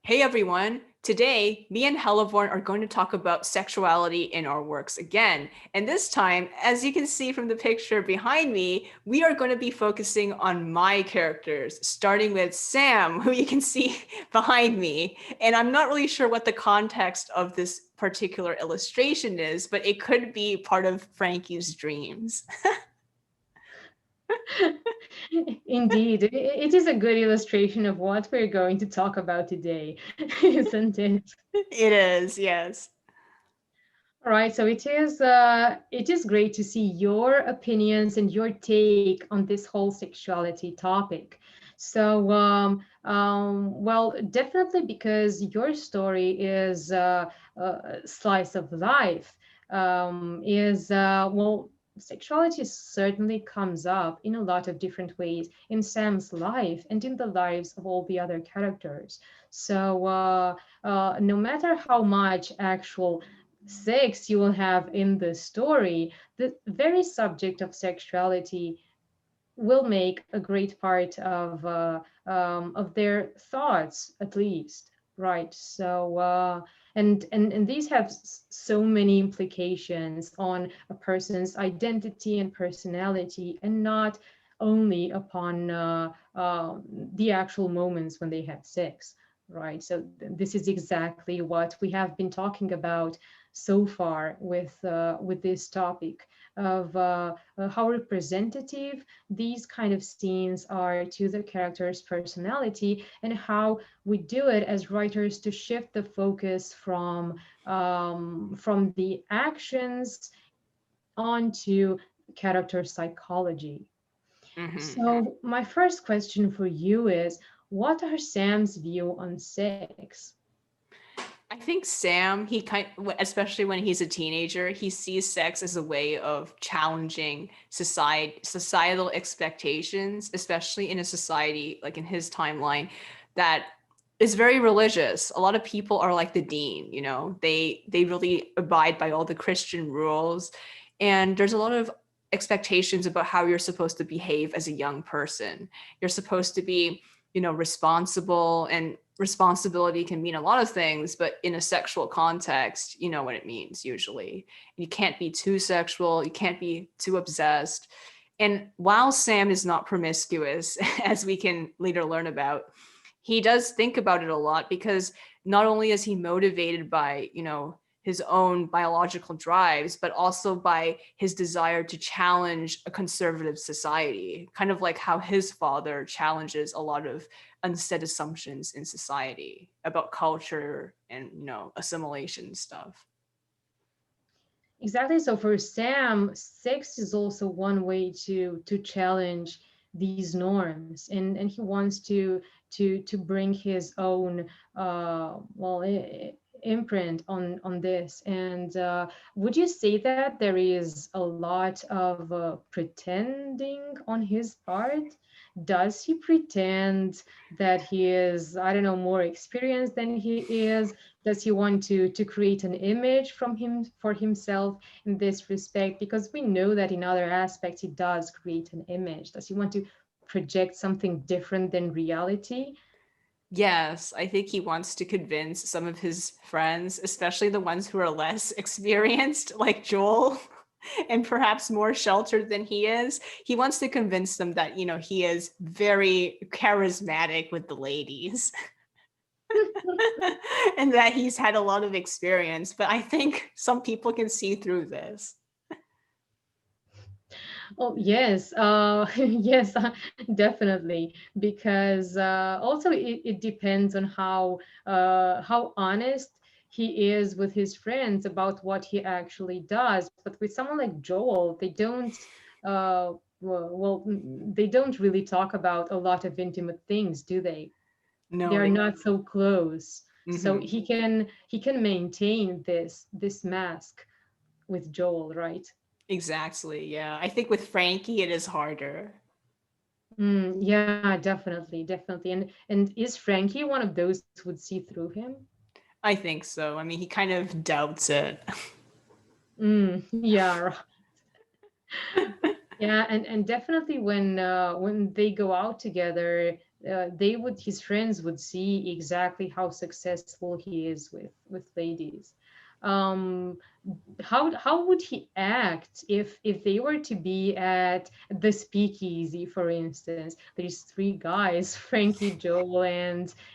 Hey everyone! Today, me and Helleborn are going to talk about sexuality in our works again. And this time, as you can see from the picture behind me, we are going to be focusing on my characters, starting with Sam, who you can see behind me. And I'm not really sure what the context of this particular illustration is, but it could be part of Frankie's dreams. Indeed, it is a good illustration of what we're going to talk about today, isn't it? It is, yes. All right, so it is great to see your opinions and your take on this whole sexuality topic. So, well, definitely because your story is a slice of life. Well, sexuality certainly comes up in a lot of different ways in Sam's life and in the lives of all the other characters. So, no matter how much actual sex you will have in the story, the very subject of sexuality will make a great part of their thoughts, at least, right? So, and these have so many implications on a person's identity and personality, and not only upon the actual moments when they have sex, right? So this is exactly what we have been talking about so far with this topic of how representative these kind of scenes are to the character's personality, and how we do it as writers to shift the focus from the actions onto character psychology. Mhm. So my first question for you is, what are Sam's view on sex? I think Sam, especially when he's a teenager, he sees sex as a way of challenging societal expectations, especially in a society like in his timeline that is very religious. A lot of people are like the dean, they really abide by all the Christian rules, and there's a lot of expectations about how you're supposed to behave as a young person. You're supposed to be responsible, and responsibility can mean a lot of things, but in a sexual context, you know what it means usually. You can't be too sexual, you can't be too obsessed. And while Sam is not promiscuous, as we can later learn about, he does think about it a lot because not only is he motivated by, his own biological drives, but also by his desire to challenge a conservative society, kind of like how his father challenges a lot of unsaid assumptions in society about culture and, assimilation stuff. Exactly. So for Sam, sex is also one way to challenge these norms, and he wants to bring his own imprint on this. And would you say that there is a lot of pretending on his part? Does he pretend that he is, I don't know, more experienced than he is? Does he want to create an image from him for himself in this respect? Because we know that in other aspects he does create an image. Does he want to project something different than reality? Yes, I think he wants to convince some of his friends, especially the ones who are less experienced, like Joel, and perhaps more sheltered than he is. He wants to convince them that, he is very charismatic with the ladies and that he's had a lot of experience. But I think some people can see through this. Oh yes, yes, definitely. Because also it depends on how honest he is with his friends about what he actually does. But with someone like Joel, they don't. They don't really talk about a lot of intimate things, do they? They No, are they. not so close, so Mhm. he can maintain this mask with Joel, right? Exactly. Yeah. I think with Frankie, it is harder. Yeah, definitely, definitely. And is Frankie one of those who would see through him? I think so. I mean, he kind of doubts it. Yeah, right. Yeah, and definitely when they go out together, his friends would see exactly how successful he is with ladies. Um, how would he act if they were to be at the speakeasy, for instance? There's three guys, Frankie, Joel,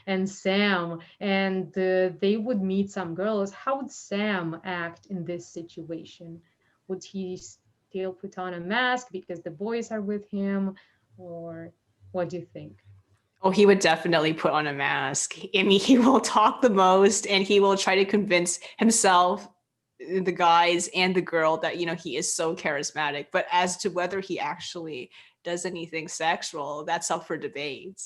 and Sam, and they would meet some girls. How would Sam act in this situation? Would he still put on a mask because the boys are with him, or what do you think? Oh, he would definitely put on a mask. I mean, he will talk the most and he will try to convince himself, the guys and the girl, that, he is so charismatic. But as to whether he actually does anything sexual, that's up for debate.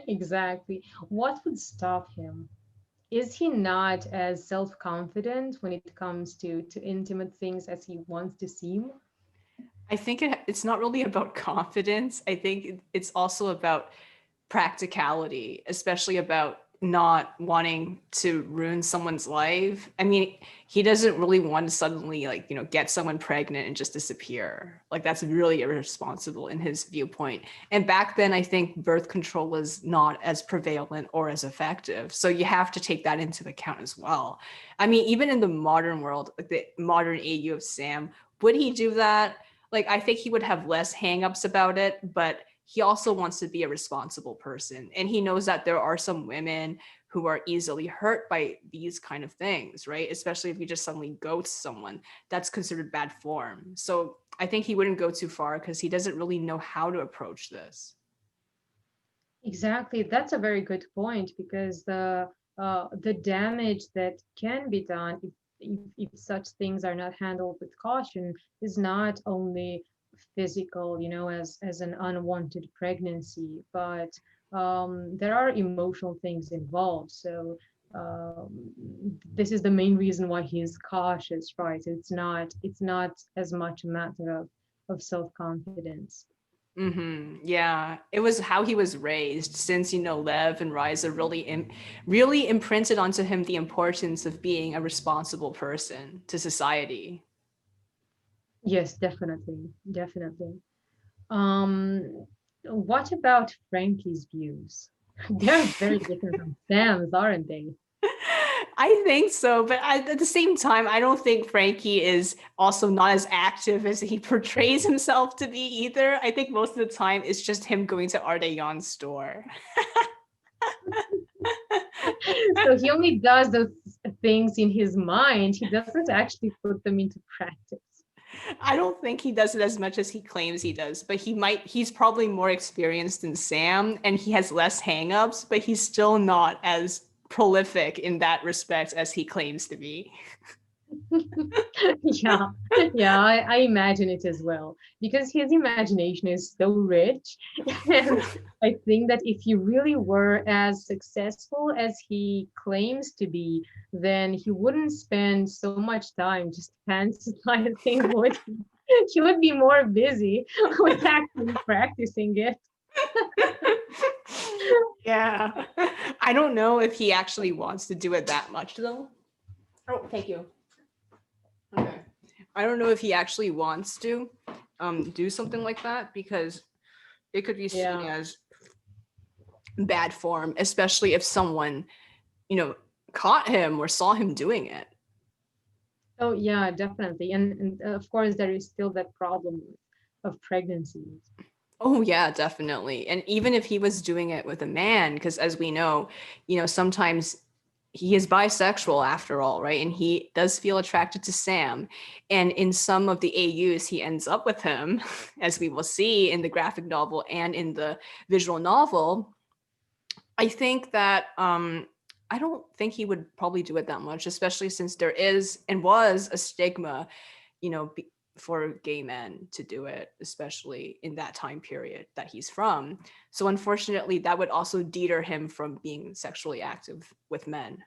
Exactly. What would stop him? Is he not as self-confident when it comes to intimate things as he wants to seem? I think it's not really about confidence. I think it's also about practicality, especially about not wanting to ruin someone's life. I mean, he doesn't really want to suddenly, like, get someone pregnant and just disappear. Like, that's really irresponsible in his viewpoint. And back then, I think birth control was not as prevalent or as effective. So you have to take that into account as well. I mean, even in the modern world, like the modern AU of Sam, would he do that? Like, I think he would have less hangups about it, but he also wants to be a responsible person. And he knows that there are some women who are easily hurt by these kind of things, right? Especially if you just suddenly ghost someone, that's considered bad form. So I think he wouldn't go too far because he doesn't really know how to approach this. Exactly. That's a very good point because the damage that can be done if such things are not handled with caution is not only physical, as an unwanted pregnancy, but there are emotional things involved. So this is the main reason why he is cautious, right? It's not as much a matter of self-confidence. Yeah, it was how he was raised, since Lev and Riza really imprinted onto him the importance of being a responsible person to society. Yes, definitely, definitely. What about Frankie's views? They're very different from Sam's, aren't they? I think so, but at the same time, I don't think Frankie is also not as active as he portrays himself to be either. I think most of the time it's just him going to Ardalion's store. So he only does those things in his mind. He doesn't actually put them into practice. I don't think he does it as much as he claims he does, but he's probably more experienced than Sam and he has less hangups, but he's still not as prolific in that respect as he claims to be. Yeah, yeah, I imagine it as well because his imagination is so rich. And I think that if he really were as successful as he claims to be, then he wouldn't spend so much time just fantasizing, would he? He would be more busy with actually practicing it. Yeah. I don't know if he actually wants to do it that much though. Oh, thank you. Okay. I don't know if he actually wants to do something like that because it could be seen Yeah. as bad form, especially if someone, you know, caught him or saw him doing it. Oh, yeah, definitely. And of course, there is still that problem of pregnancies. Oh yeah, definitely. And even if he was doing it with a man, because as we know, sometimes he is bisexual after all, right? And he does feel attracted to Sam. And in some of the AUs, he ends up with him, as we will see in the graphic novel and in the visual novel. I think that I don't think he would probably do it that much, especially since there is and was a stigma, you know, be, for gay men to do it, especially in that time period that he's from. So unfortunately, that would also deter him from being sexually active with men.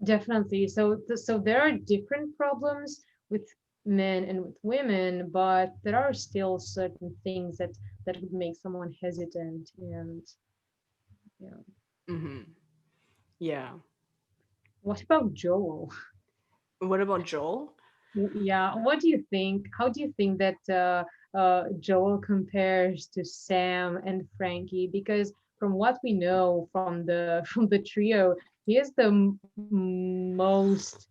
Definitely. So there are different problems with men and with women, but there are still certain things that would make someone hesitant. And yeah. Hmm. Yeah. What about Joel? What about Joel? Yeah. What do you think? How do you think that Joel compares to Sam and Frankie, because from what we know from the from the trio, he is the most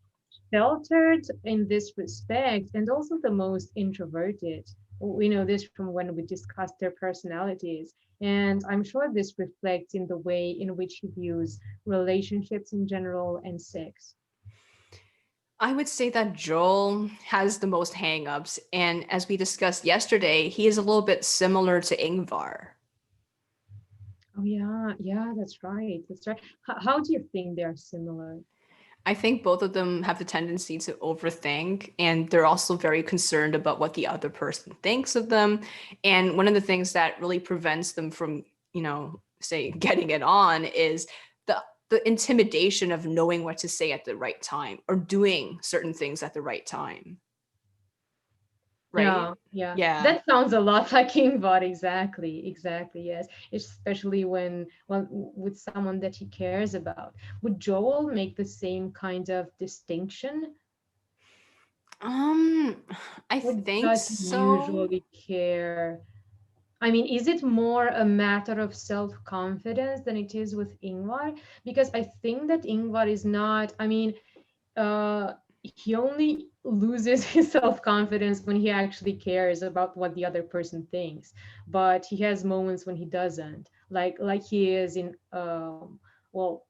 sheltered in this respect, and also the most introverted. We know this from when we discussed their personalities, and I'm sure this reflects in the way in which he views relationships in general and sex. I would say that Joel has the most hangups, and as we discussed yesterday, he is a little bit similar to Ingvar. Oh yeah, yeah, that's right. That's right. How do you think they are similar? I think both of them have the tendency to overthink, and they're also very concerned about what the other person thinks of them. And one of the things that really prevents them from, say, getting it on is the intimidation of knowing what to say at the right time or doing certain things at the right time. Right? Yeah, yeah. Yeah. That sounds a lot like Kingbot. Exactly, exactly. Yes, especially when, well, with someone that he cares about. Would Joel make the same kind of distinction, Um, I or think does he so. usually care? I mean, is it more a matter of self-confidence than it is with Ingvar? Because I think that Ingvar is not, I mean, he only loses his self-confidence when he actually cares about what the other person thinks. But he has moments when he doesn't, like he is in well,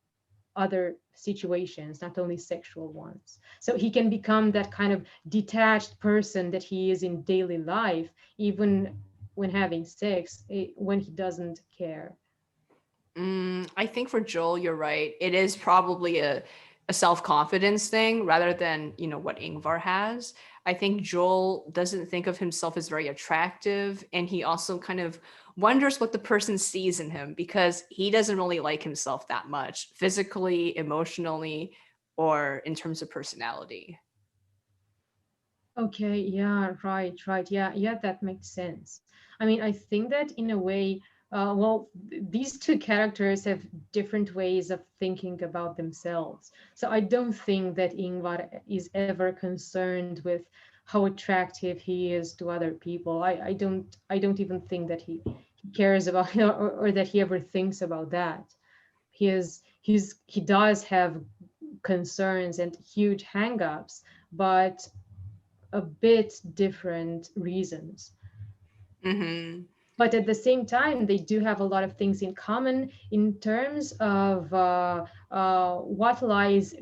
other situations, not only sexual ones. So he can become that kind of detached person that he is in daily life, even when having sex, when he doesn't care. I think for Joel, you're right. It is probably a self-confidence thing rather than, what Ingvar has. I think Joel doesn't think of himself as very attractive, and he also kind of wonders what the person sees in him because he doesn't really like himself that much, physically, emotionally, or in terms of personality. Okay, yeah, right, right. Yeah, yeah, that makes sense. I mean, I think that in a way, well, these two characters have different ways of thinking about themselves. So I don't think that Ingvar is ever concerned with how attractive he is to other people. I don't even think that he cares about or that he ever thinks about that. He does have concerns and huge hangups, but a bit different reasons. Hmm. But at the same time, they do have a lot of things in common in terms of what lies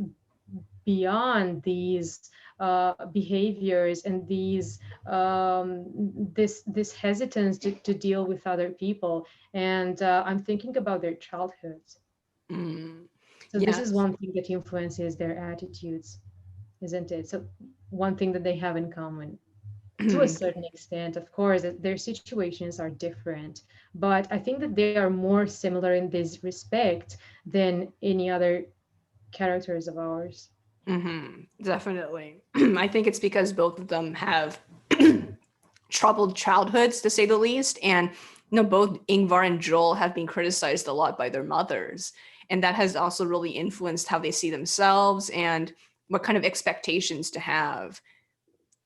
beyond these behaviors and this hesitance to deal with other people. And I'm thinking about their childhoods. Mm. So this is Yes. one thing that influences their attitudes, isn't it? So one thing that they have in common, to a certain extent, of course, that their situations are different, but I think that they are more similar in this respect than any other characters of ours. Definitely. I think it's because both of them have troubled childhoods, to say the least. And both Ingvar and Joel have been criticized a lot by their mothers, and that has also really influenced how they see themselves and what kind of expectations to have.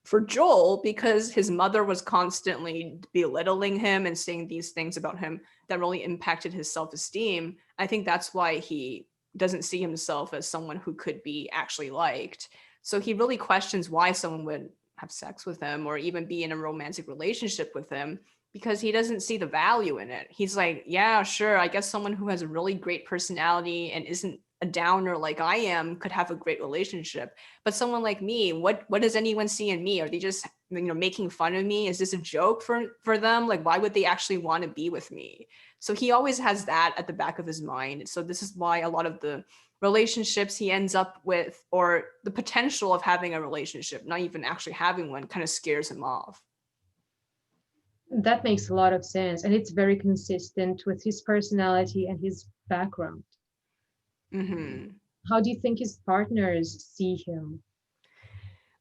For Joel, because his mother was constantly belittling him and saying these things about him that really impacted his self-esteem, I think that's why he doesn't see himself as someone who could be actually liked. So he really questions why someone would have sex with him or even be in a romantic relationship with him because he doesn't see the value in it. He's like, yeah, sure, I guess someone who has a really great personality and isn't a downer like I am could have a great relationship, but someone like me, what does anyone see in me? Are they just making fun of me? Is this a joke for them? Like, why would they actually want to be with me? So he always has that at the back of his mind. So this is why a lot of the relationships he ends up with, or the potential of having a relationship, not even actually having one, kind of scares him off. That makes a lot of sense, and it's very consistent with his personality and his background. Hmm. How do you think his partners see him?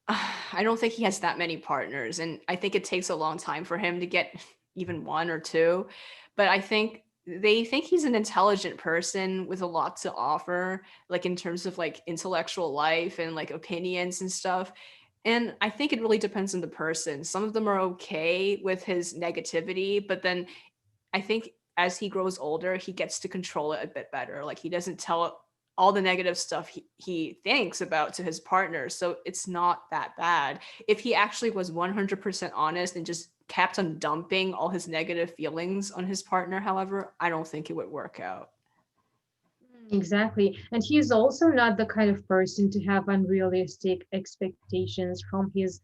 I don't think he has that many partners, and I think it takes a long time for him to get even one or two. But I think they think he's an intelligent person with a lot to offer, like in terms of like intellectual life and like opinions and stuff. And I think it really depends on the person. Some of them are okay with his negativity, but then I think as he grows older, he gets to control it a bit better. Like he doesn't tell all the negative stuff he thinks about to his partner. So it's not that bad. If he actually was 100% honest and just kept on dumping all his negative feelings on his partner, however, I don't think it would work out. Exactly. And he is also not the kind of person to have unrealistic expectations from his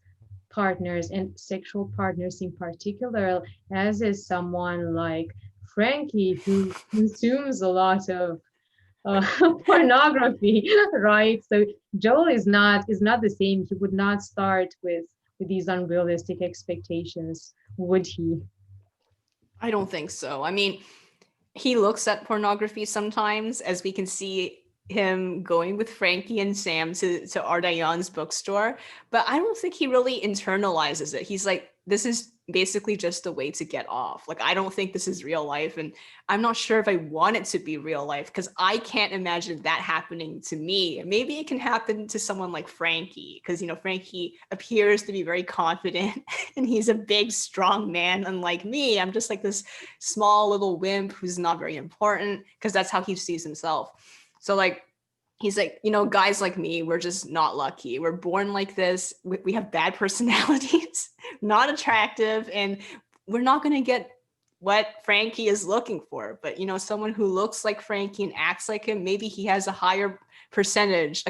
partners and sexual partners in particular, as is someone like Frankie, who consumes a lot of uh, pornography, right? So Joel is not the same. He would not start with these unrealistic expectations, would he? I don't think so. I mean, he looks at pornography sometimes, as we can see him going with Frankie and Sam to Ardalion's bookstore, but I don't think he really internalizes it. He's like, this is basically just a way to get off. Like, I don't think this is real life. And I'm not sure if I want it to be real life because I can't imagine that happening to me. Maybe it can happen to someone like Frankie because, Frankie appears to be very confident and he's a big, strong man. Unlike me, I'm just like this small little wimp who's not very important because that's how he sees himself. So like he's like, guys like me, we're just not lucky. We're born like this. We have bad personalities, not attractive, and we're not going to get what Frankie is looking for. But, someone who looks like Frankie and acts like him, maybe he has a higher percentage,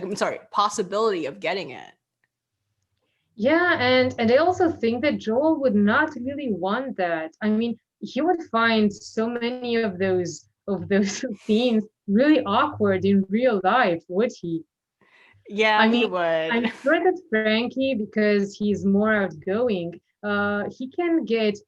possibility of getting it. Yeah, and I also think that Joel would not really want that. I mean, he would find so many of those scenes really awkward in real life, would he? Yeah, I he mean, I'm would. sure that Frankie, because he's more outgoing, he can get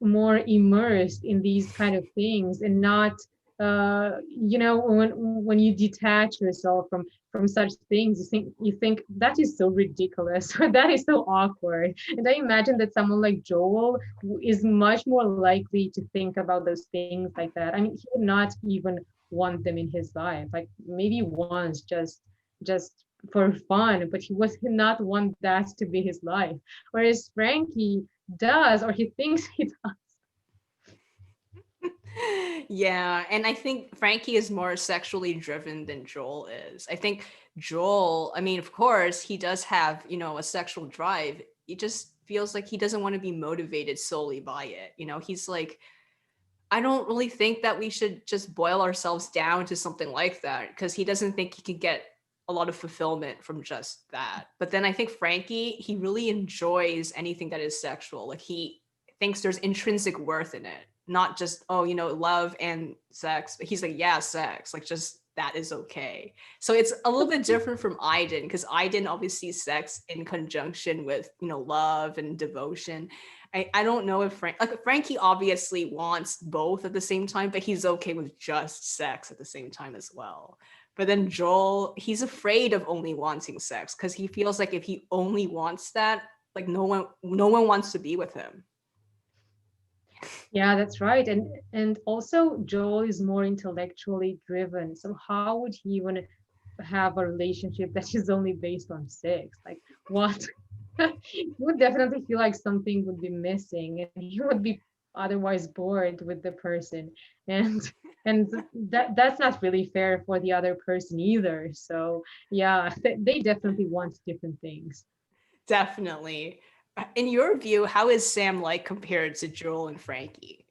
more immersed in these kind of things and not, when you detach yourself from such things, you think that is so ridiculous or that is so awkward. And I imagine that someone like Joel is much more likely to think about those things like that. I mean, he would not even want them in his life, like maybe once, just for fun, but he was not want that to be his life. Whereas Frankie does, or he thinks he does. Yeah, and I think Frankie is more sexually driven than Joel is. I think Joel, I mean, of course, he does have, a sexual drive. He just feels like he doesn't want to be motivated solely by it. He's like, I don't really think that we should just boil ourselves down to something like that because he doesn't think he can get a lot of fulfillment from just that. But then I think Frankie, he really enjoys anything that is sexual. Like he thinks there's intrinsic worth in it, not just, oh, love and sex. But he's like, yeah, sex, like just that is okay. So it's a little bit different from Aiden because Aiden obviously sees sex in conjunction with, love and devotion. I don't know if Frankie obviously wants both at the same time, but he's okay with just sex at the same time as well. But then Joel, he's afraid of only wanting sex because he feels like if he only wants that, like no one wants to be with him. Yeah, that's right. And also Joel is more intellectually driven. So how would he want to have a relationship that is only based on sex? Like what? He would definitely feel like something would be missing and he would be otherwise bored with the person. And and that's not really fair for the other person either. So yeah, they definitely want different things. Definitely. In your view, how is Sam like compared to Joel and Frankie?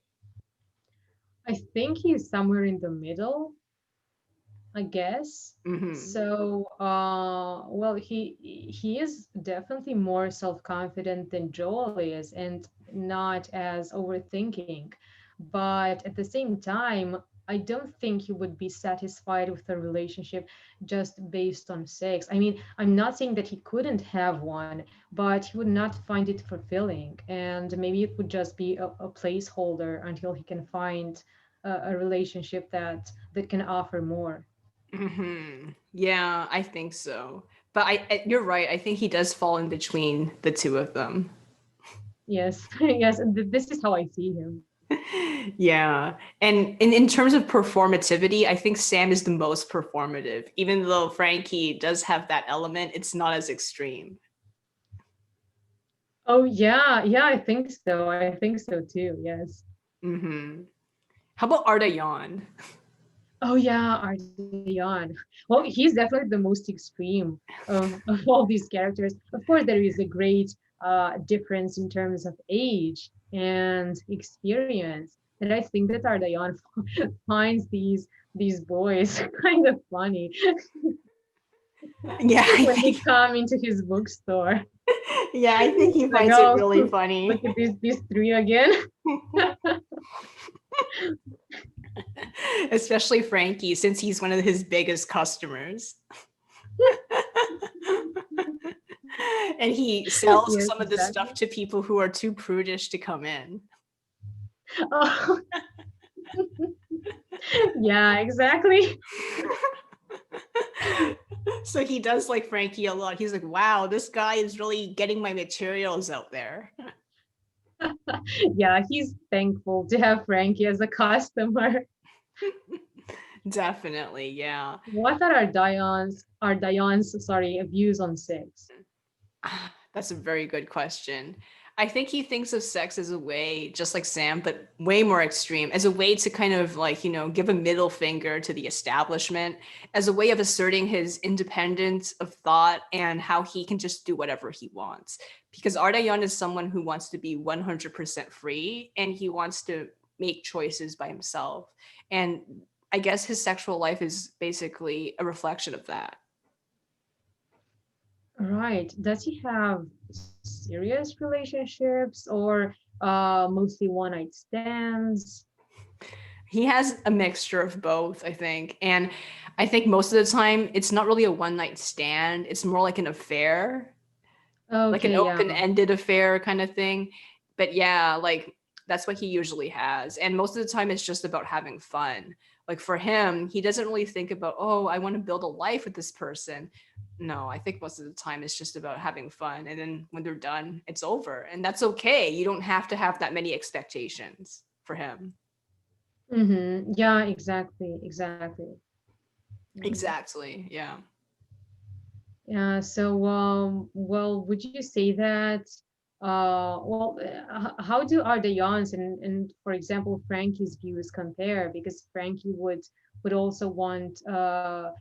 I think he's somewhere in the middle, I guess. Hmm. So, well, he is definitely more self-confident than Joel is, and not as overthinking. But at the same time, I don't think he would be satisfied with a relationship just based on sex. I mean, I'm not saying that he couldn't have one, but he would not find it fulfilling, and maybe it would just be a placeholder until he can find a relationship that can offer more. Yeah, I think so. But you're right. I think he does fall in between the two of them. Yes, yes, and this is how I see him. Yeah. And in terms of performativity, I think Sam is the most performative. Even though Frankie does have that element, it's not as extreme. Oh yeah, yeah, I think so. I think so too. Yes. Hmm. How about Ardalion? Oh yeah, Ardalion. Well, he's definitely the most extreme of all these characters. Of course, there is a great difference in terms of age and experience. And I think that Ardalion finds these boys kind of funny Yeah, I when they think come into his bookstore. yeah, I think he Like, finds it oh, really look funny. at these three again. Especially Frankie, since he's one of his biggest customers. And he sells Yes, some of the stuff exactly. to people who are too prudish to come in. Oh, yeah, exactly. So he does like Frankie a lot. He's like, wow, this guy is really getting my materials out there. Yeah, he's thankful to have Frankie as a customer. Definitely, yeah. What are our Dion's views on sex? That's a very good question. I think he thinks of sex as a way, just like Sam, but way more extreme, as a way to kind of like, give a middle finger to the establishment, as a way of asserting his independence of thought and how he can just do whatever he wants. Because Ardayan is someone who wants to be 100% free and he wants to make choices by himself. And I guess his sexual life is basically a reflection of that. Right. Does he have serious relationships or mostly one-night stands? He has a mixture of both, I think. And I think most of the time it's not really a one night stand. It's more like an affair, like an Okay, open yeah. ended affair kind of thing. But yeah, like that's what he usually has. And most of the time it's just about having fun. Like for him, he doesn't really think about, oh, I want to build a life with this person. No, I think most of the time it's just about having fun. And then when they're done, it's over. And that's okay. You don't have to have that many expectations for him. Mm-hmm. Yeah, exactly, exactly. Mhm. Exactly. Yeah. Yeah, so well, would you say that how do Ardayon's and for example Frankie's views compare? Because Frankie would also want a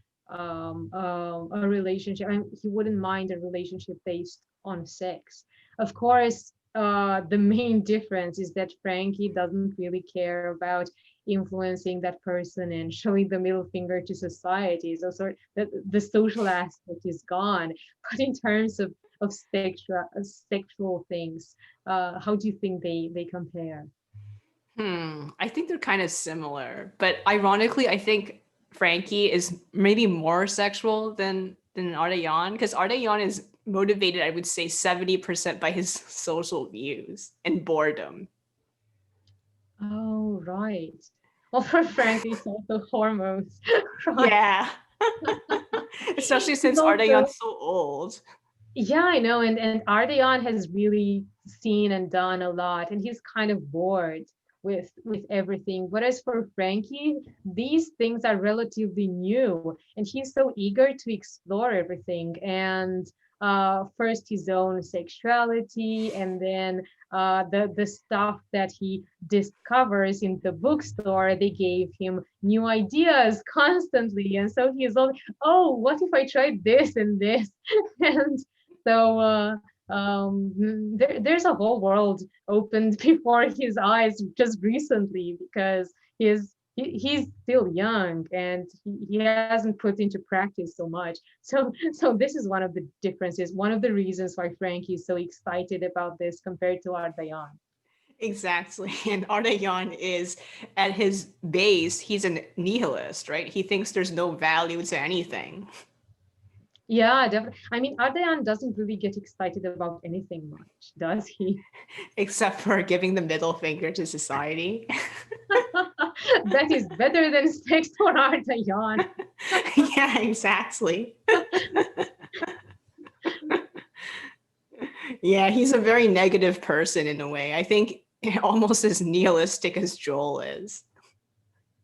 relationship. I mean, he wouldn't mind a relationship based on sex. Of course, the main difference is that Frankie doesn't really care about influencing that person and showing the middle finger to society. So the social aspect is gone. But in terms of sexual things, how do you think they compare? I think they're kind of similar, but ironically, I think Frankie is maybe more sexual than Ardayan because Ardayan is motivated, I would say, 70% by his social views and boredom. Oh, right. Well, for Frankie, it's also hormones, right? Yeah. Especially He's since also Ardayan's so old. yeah, I know, and Ardeon has really seen and done a lot, and he's kind of bored with everything. Whereas for Frankie, these things are relatively new, and he's so eager to explore everything. And first his own sexuality, and then the stuff that he discovers in the bookstore. They gave him new ideas constantly, and so he's all, oh, what if I tried this and this, and so there's a whole world opened before his eyes just recently because he's still young and he hasn't put into practice so much. So this is one of the differences, one of the reasons why Frankie is so excited about this compared to Ardayan. Exactly. And Ardayan is at his base, he's a nihilist, right? He thinks there's no value to anything. Yeah, definitely. I mean, Ardayan doesn't really get excited about anything much, does he? Except for giving the middle finger to society. That is better than sex for Ardayan. Yeah, exactly. Yeah, he's a very negative person in a way. I think almost as nihilistic as Joel is.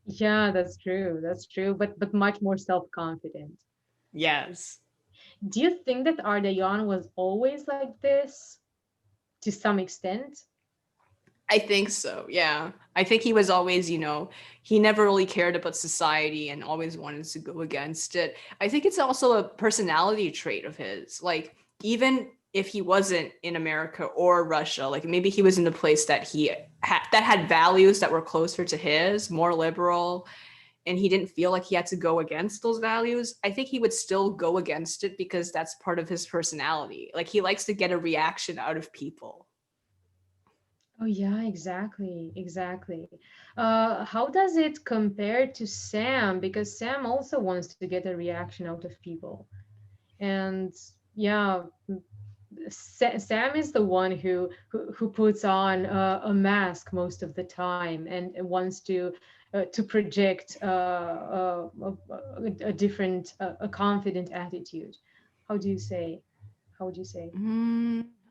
Yeah, that's true. That's true. But much more self-confident. Yes. Do you think that Ardayan was always like this? to some extent. I think so. Yeah. I think he was always, he never really cared about society and always wanted to go against it. I think it's also a personality trait of his. Like, even if he wasn't in America or Russia, like maybe he was in a place that that had values that were closer to his, more liberal, and he didn't feel like he had to go against those values. I think he would still go against it because that's part of his personality. Like, he likes to get a reaction out of people. Oh yeah, exactly, exactly. How does it compare to Sam? Because Sam also wants to get a reaction out of people. And yeah, Sam is the one who puts on a mask most of the time and wants to project a different, a confident attitude. How do you say? How would you say?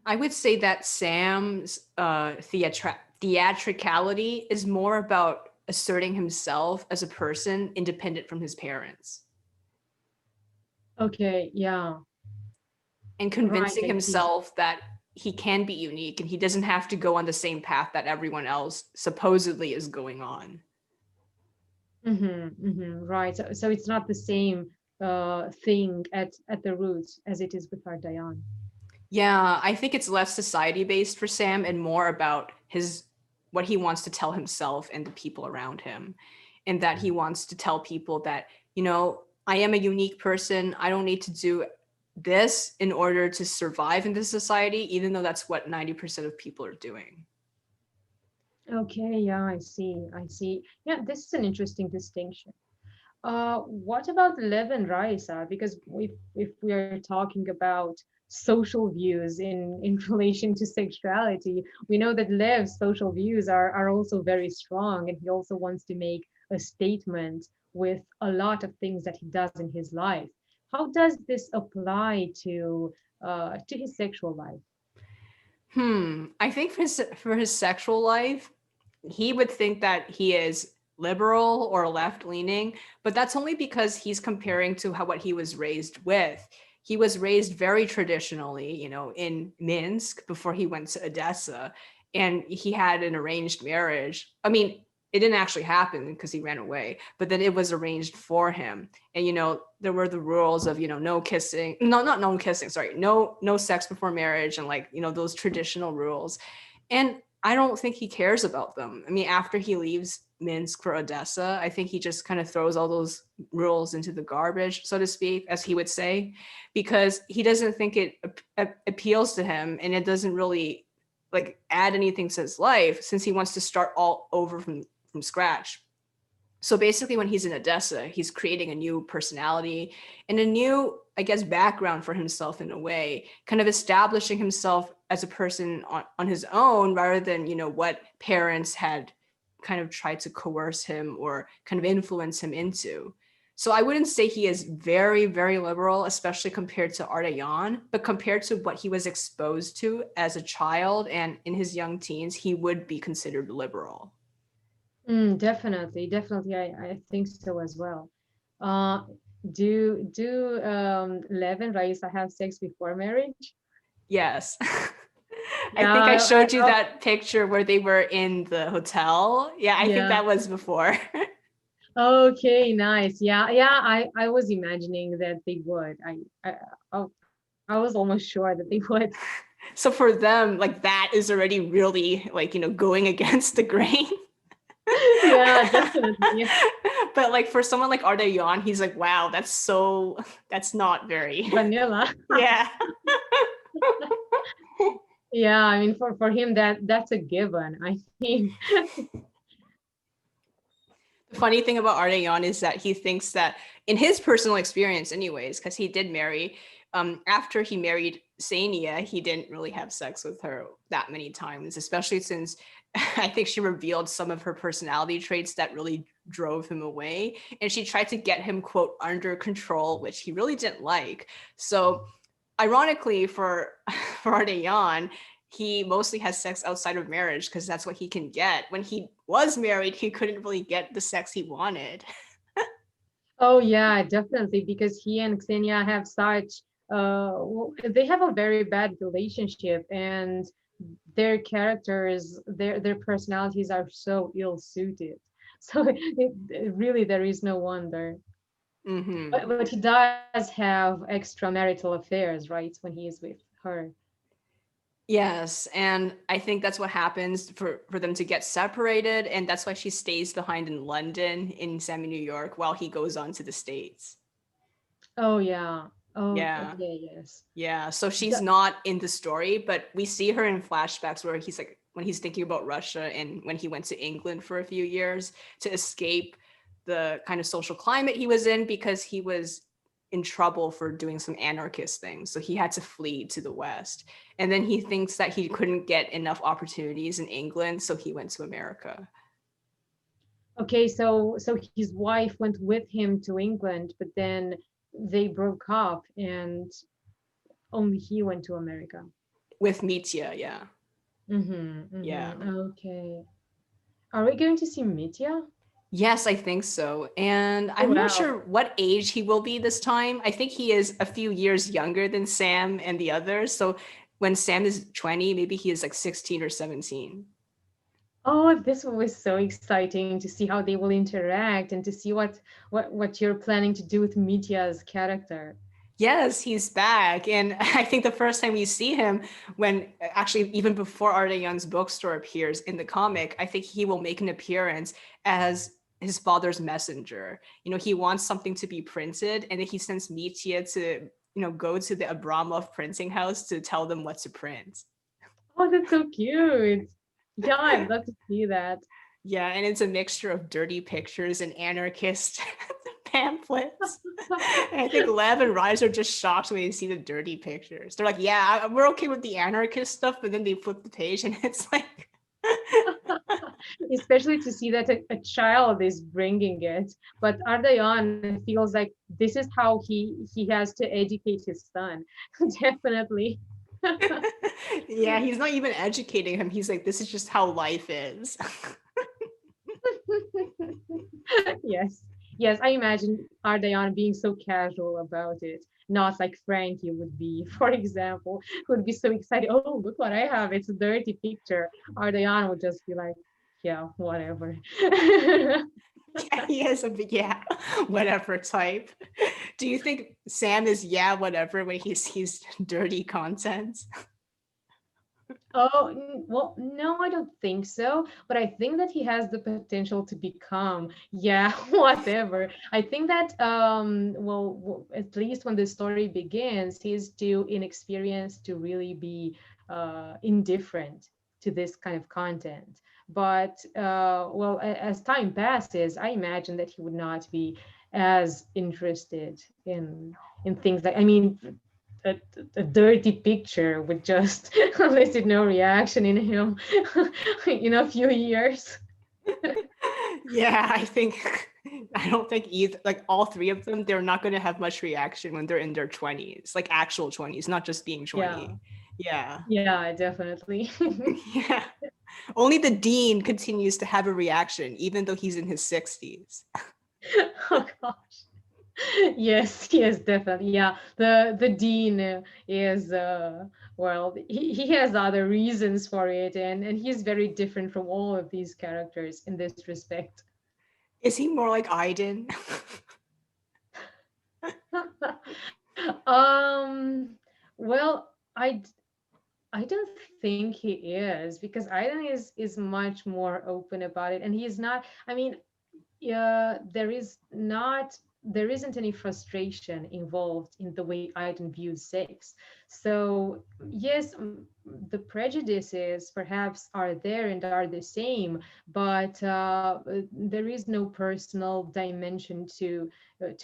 I would say that Sam's theatricality is more about asserting himself as a person independent from his parents Okay, yeah, and right. convincing I see. himself that he can be unique and he doesn't have to go on the same path that everyone else supposedly is going on. Right. So it's not the same thing at the roots as it is with Ardalion. Yeah, I think it's less society based for Sam and more about his what he wants to tell himself and the people around him. And that he wants to tell people that, I am a unique person. I don't need to do this in order to survive in this society, even though that's what 90% of people are doing. Okay, yeah, I see. I see. Yeah, this is an interesting distinction. What about Lev and Raisa? Because if we are talking about social views in relation to sexuality, we know that Lev's social views are also very strong, and he also wants to make a statement with a lot of things that he does in his life. How does this apply to his sexual life? I think for his sexual life, he would think that he is liberal or left leaning, but that's only because he's comparing to what he was raised with. He was raised very traditionally, in Minsk before he went to Odessa, and he had an arranged marriage. I mean, it didn't actually happen because he ran away, but then it was arranged for him. And there were the rules of, no kissing, no, not no kissing, sorry, no sex before marriage, and like, those traditional rules. And I don't think he cares about them. I mean, after he leaves Minsk for Odessa, I think he just kind of throws all those rules into the garbage, so to speak, as he would say, because he doesn't think it appeals to him, and it doesn't really like add anything to his life since he wants to start all over from scratch. So basically, when he's in Odessa, he's creating a new personality and a new, I guess, background for himself in a way, kind of establishing himself as a person on his own rather than, what parents had kind of tried to coerce him or kind of influence him into. So I wouldn't say he is very, very liberal, especially compared to Ardalion, but compared to what he was exposed to as a child and in his young teens, he would be considered liberal. Definitely, definitely. I think so as well. Uh, do Lev and Raisa have sex before marriage? Yes. I think I Yeah, showed you that picture where they were in the hotel. Yeah, I think yeah. that was before. Okay, nice. Yeah, yeah. I was imagining that they would. I I was almost sure that they would. So for them, like that is already really like, going against the grain. Yeah, definitely. But like for someone like Ardalion, he's like, wow, that's not very, Vanilla. yeah. Yeah, I mean for him that's a given. I think. The funny thing about Ardalion is that he thinks that in his personal experience anyways, because he did marry, after he married Sania, he didn't really have sex with her that many times, especially since I think she revealed some of her personality traits that really drove him away. And she tried to get him, quote, under control, which he really didn't like. So ironically for for Ardalion, he mostly has sex outside of marriage because that's what he can get. When he was married, he couldn't really get the sex he wanted. Oh yeah, definitely because he and Xenia have such they have a very bad relationship, and their characters, their personalities are so ill suited. So really there is no wonder. Hmm. But he does have extramarital affairs, right, when he is with her. Yes, and I think that's what happens for them to get separated, and that's why she stays behind in London, in Sammy, New York, while he goes on to the States. Oh yeah. Oh, Yeah. okay, yes. Yeah, so she's The- not in the story, but we see her in flashbacks where he's like when he's thinking about Russia and when he went to England for a few years to escape the kind of social climate he was in because he was in trouble for doing some anarchist things. So he had to flee to the West. And then he thinks that he couldn't get enough opportunities in England, so he went to America. okay, so his wife went with him to England, but then they broke up and only he went to America. With Mitya, yeah. Mm-hmm, Yeah. mm-hmm. Okay. Are we going to see Mitya? Yes, I think so. And Oh I'm not wow. sure what age he will be this time. I think he is a few years younger than Sam and the others. So when Sam is 20, maybe he is like 16 or 17. Oh, this was so exciting to see how they will interact and to see what you're planning to do with Mitya's character. Yes, he's back. And I think the first time we see him, when actually even before Ardalion's bookstore appears in the comic, I think he will make an appearance as his father's messenger. He wants something to be printed, and then he sends Mitya to, go to the Abramov printing house to tell them what to print. Oh, that's so cute. Yeah, I'd love to see that. Yeah, and it's a mixture of dirty pictures and anarchist pamphlets. And I think Lev and Rise are just shocked when they see the dirty pictures. They're like, "Yeah, we're okay with the anarchist stuff," but then they flip the page and it's like, Especially to see that a child is bringing it. But Ardayan feels like this is how he has to educate his son. Definitely. yeah, he's not even educating him. He's like, "This is just how life is." Yes. Yes, I imagine Ardayan being so casual about it, not like Frankie would be, for example, who would be so excited. Oh, look what I have. It's a dirty picture. Ardayan would just be like, yeah, whatever. Yeah, he is a big yeah, whatever type. Do you think Sam is yeah, whatever when he sees dirty content? Oh, well, no, I don't think so. But I think that he has the potential to become, yeah, whatever. I think that, well, at least when the story begins, he's too inexperienced to really be indifferent to this kind of content. But, well, as time passes, I imagine that he would not be as interested in things like, I mean, a, a dirty picture would just elicit no reaction in him in a few years. Yeah, I don't think either, like all three of them, they're not going to have much reaction when they're in their 20s, like actual 20s, not just being Yeah, 20. Yeah. yeah, definitely. Yeah. Only the dean continues to have a reaction, even though he's in his 60s. Oh gosh. Yes, yes, definitely. Yeah, the dean is well, he has other reasons for it, and he's very different from all of these characters in this respect. Is he more like Aiden? um, well, I don't think he is because Aiden is much more open about it, and he's not. I mean, yeah, there isn't any frustration involved in the way Aiden views sex. So yes, the prejudices perhaps are there and are the same, but there is no personal dimension to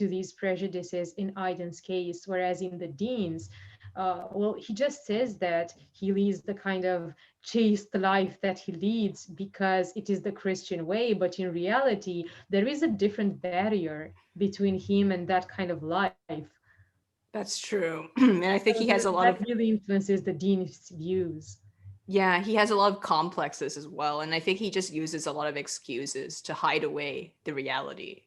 these prejudices in Aiden's case, whereas in the Dean's, well, he just says that he leads the kind of chaste life that he leads because it is the Christian way, but in reality, there is a different barrier between him and that kind of life. That's true. And I think So he has a lot that of, really influences the dean's views. yeah, he has a lot of complexes as well. And I think he just uses a lot of excuses to hide away the reality.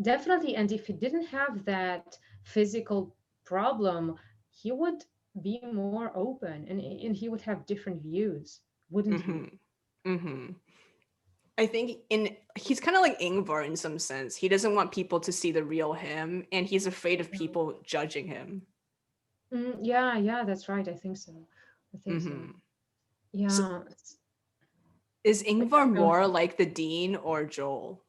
Definitely, and if he didn't have that physical problem, he would be more open, and he would have different views, wouldn't he? Mm-hmm. Mm-hmm. I think he's kind of like Ingvar in some sense. He doesn't want people to see the real him, and he's afraid of Yeah. people judging him. Yeah, yeah, that's right. I think so. I think so. Mm-hmm. So Yeah. is But Ingvar go more ahead. like the Dean or Joel?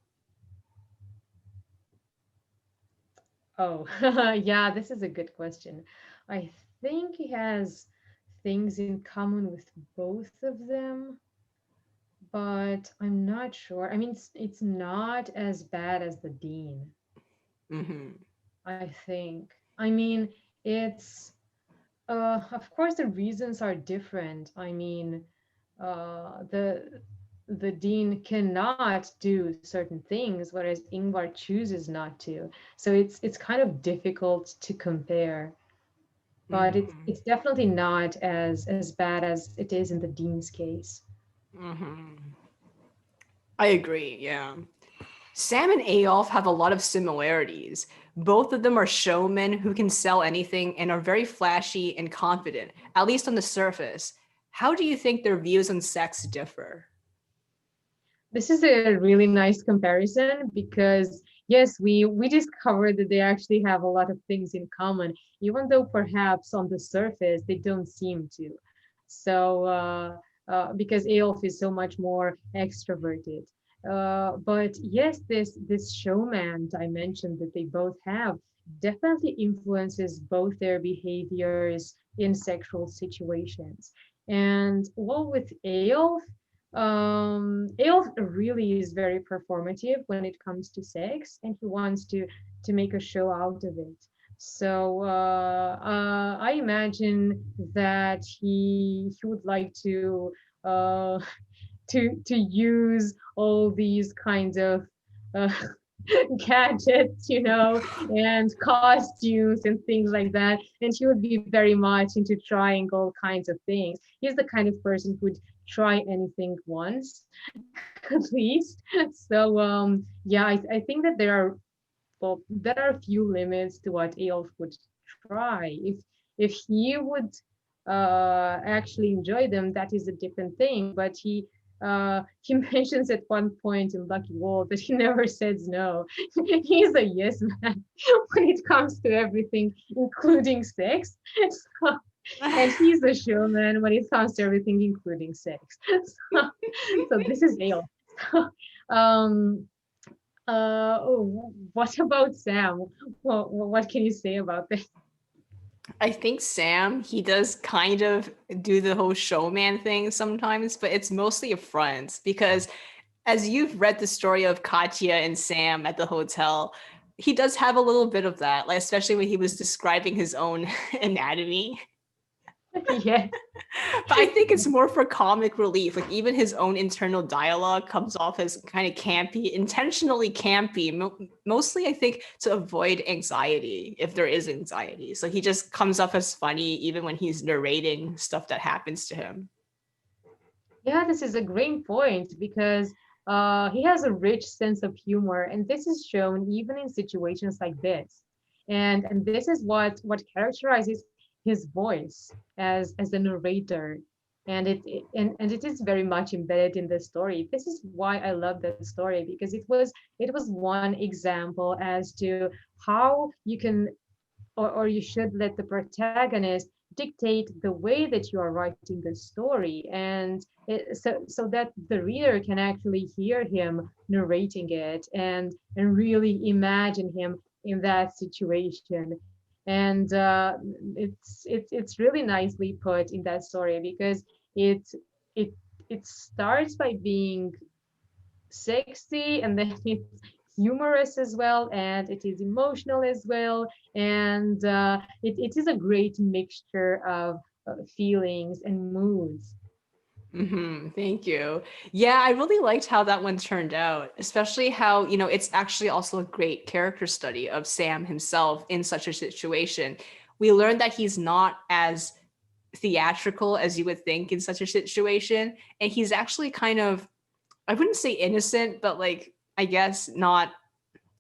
Oh, yeah, this is a good question. I think he has things in common with both of them, but I'm not sure. I mean, it's not as bad as the Dean, Mm-hmm. I think. I mean, it's of course the reasons are different. I mean, the Dean cannot do certain things, whereas Ingvar chooses not to. So it's kind of difficult to compare. But Mm-hmm. it's definitely not as bad as it is in the Dean's case. Mm-hmm. I agree. Yeah. Sam and Eyolf have a lot of similarities. Both of them are showmen who can sell anything and are very flashy and confident, at least on the surface. How do you think their views on sex differ? This is a really nice comparison because yes, we discovered that they actually have a lot of things in common, even though perhaps on the surface they don't seem to. So because Aelf is so much more extroverted. But yes, this showman dimension that they both have definitely influences both their behaviors in sexual situations. And well, with Aelf, Eyolf really is very performative when it comes to sex, and he wants to make a show out of it. So I imagine that he would like uh, to use all these kinds of uh, gadgets, and costumes and things like that. And he would be very much into trying all kinds of things. He's the kind of person who'd try anything once, at least. So yeah, I think that there are few limits to what Eyolf would try. If he would actually enjoy them, that is a different thing. But he mentions at one point in Lucky Wolf that he never says no. He's a yes man when it comes to everything, including sex. So, and he's a showman when it comes to everything, including sex. So, so this is Eyolf. um, what about Sam? Well, what can you say about this? I think Sam, he does kind of do the whole showman thing sometimes, but it's mostly a front because as you've read the story of Katya and Sam at the hotel, he does have a little bit of that, like especially when he was describing his own anatomy. Yes. But I think it's more for comic relief. Like even his own internal dialogue comes off as kind of campy, intentionally campy. Mostly, I think, to avoid anxiety, if there is anxiety. So he just comes off as funny even when he's narrating stuff that happens to him. Yeah, this is a great point because he has a rich sense of humor, and this is shown even in situations like this. And this is what characterizes his voice as a narrator, and it is very much embedded in the story. This is why I love that story because it was one example as to how you can or you should let the protagonist dictate the way that you are writing the story and so that the reader can actually hear him narrating it and really imagine him in that situation and it's really nicely put in that story because it it it starts by being sexy and then it's humorous as well and it is emotional as well and it is a great mixture of feelings and moods. Thank you. Yeah, I really liked how that one turned out, especially how, it's actually also a great character study of Sam himself in such a situation. We learned that he's not as theatrical as you would think in such a situation. And he's actually kind of, I wouldn't say innocent, but like, I guess not.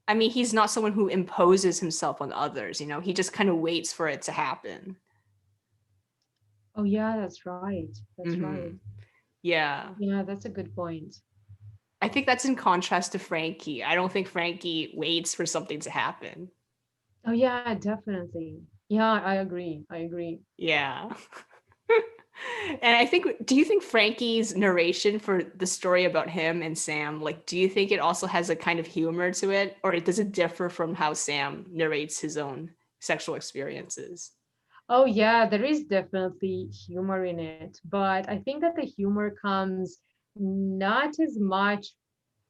I mean, he's not someone who imposes himself on others, he just kind of waits for it to happen. Oh yeah, that's right. That's right. Hmm. Yeah. Yeah, that's a good point. I think that's in contrast to Frankie. I don't think Frankie waits for something to happen. Oh yeah, definitely. Yeah, I agree. I agree. Yeah. And I think, do you think Frankie's narration for the story about him and Sam, like, do you think it also has a kind of humor to it, or does it differ from how Sam narrates his own sexual experiences? Oh yeah, there is definitely humor in it, but I think that the humor comes not as much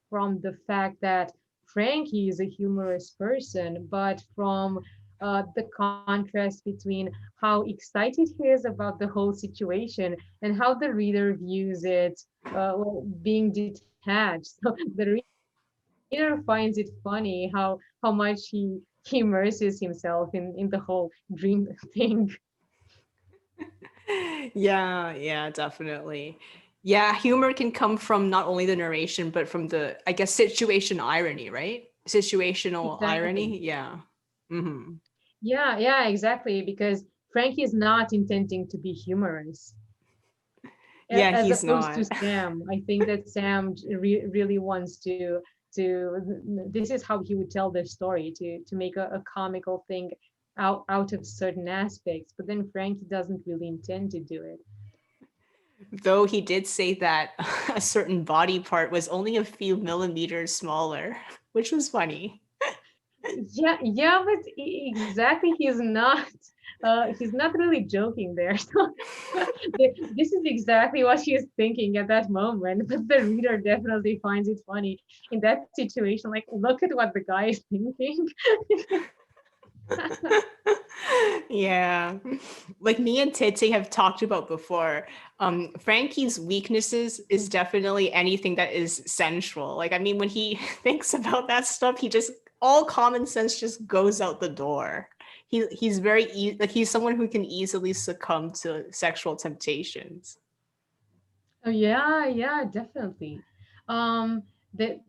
from the fact that Frankie is a humorous person, but from the contrast between how excited he is about the whole situation and how the reader views it, well, being detached. So the reader finds it funny how much he immerses himself in the whole dream thing. Yeah, yeah, definitely. Yeah, humor can come from not only the narration, but from the, I guess, situation irony, right? Situational Exactly. irony. Yeah. Hmm. Yeah, yeah, exactly. Because Frankie is not intending to be humorous. Yeah, As he's opposed to not. Sam. I think that Sam really wants this is how he would tell the story to make a comical thing out of certain aspects, but then Frankie doesn't really intend to do it. Though he did say that a certain body part was only a few millimeters smaller, which was funny. Yeah, yeah, but exactly, he's not really joking there. So this is exactly what he's thinking at that moment, but the reader definitely finds it funny in that situation. Like, look at what the guy is thinking. Yeah. Like me and Titsy have talked about before, Frankie's weaknesses is definitely anything that is sensual. Like, I mean, when he thinks about that stuff, he just, all common sense just goes out the door. He's very, like, he's someone who can easily succumb to sexual temptations. Oh yeah, yeah, definitely. That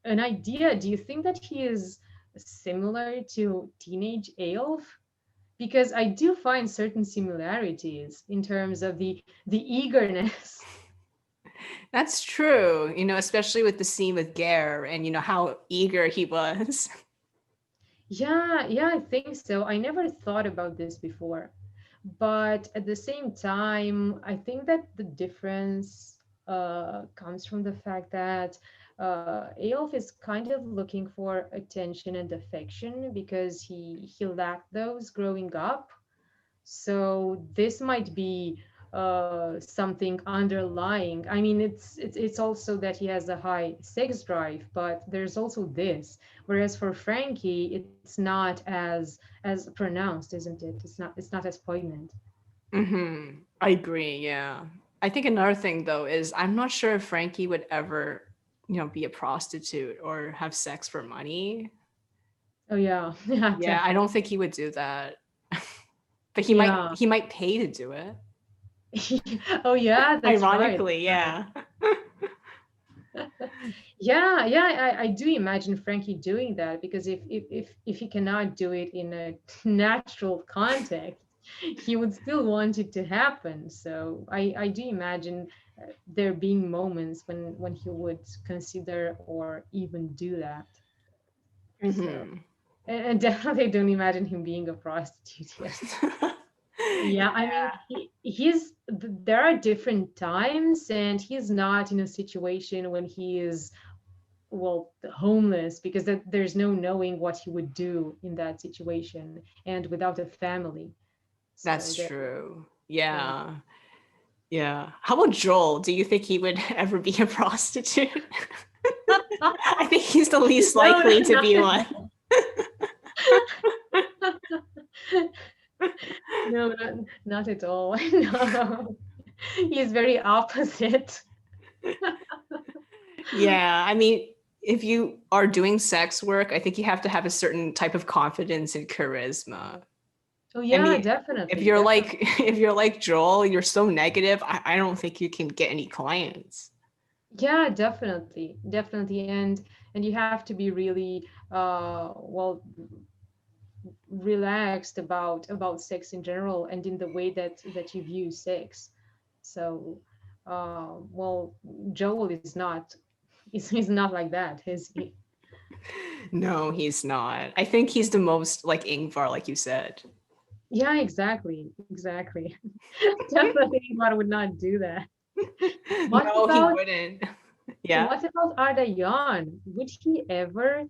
an idea. Do you think that he is similar to teenage Eyolf? Because I do find certain similarities in terms of the eagerness. That's true, especially with the scene with Gare and, how eager he was. Yeah, yeah, I think so. I never thought about this before. But at the same time, I think that the difference comes from the fact that Eyolf is kind of looking for attention and affection because he lacked those growing up. So this might be something underlying. I mean, it's also that he has a high sex drive, but there's also this. Whereas for Frankie, it's not as pronounced, isn't it? It's not as poignant. I agree. Yeah. I think another thing though is I'm not sure if Frankie would ever, be a prostitute or have sex for money. Oh yeah, yeah, Yeah, I don't definitely. think he would do that. But he might Yeah. he might pay to do it. Oh yeah, that's right. Ironically, That's right. yeah. Yeah, yeah, I do imagine Frankie doing that because if he cannot do it in a natural context, he would still want it to happen. So I do imagine there being moments when he would consider or even do that. So Hmm. and definitely don't imagine him being a prostitute. Yes. Yeah, I mean, Yeah, there are different times, and he's not in a situation when he is, well, homeless, because there's no knowing what he would do in that situation and without a family. So that's there, true. yeah. Yeah. Yeah. How about Joel? Do you think he would ever be a prostitute? I think he's the least No, likely to not be at one. all. No, not at all. No, he's very opposite. Yeah, I mean, if you are doing sex work, I think you have to have a certain type of confidence and charisma. Oh I yeah, mean, if definitely, you're definitely. like if you're like Joel, you're so negative, I don't think you can get any clients. Yeah, definitely, definitely, and you have to be really well relaxed about sex in general and in the way that you view sex. So, well, Joel is not. He's not like that, is he? No, he's not. I think he's the most like Ingvar, like you said. Yeah, exactly, exactly. Definitely, Ingvar would not do that. What No, he about wouldn't. Yeah. what about Ardalion? Would he ever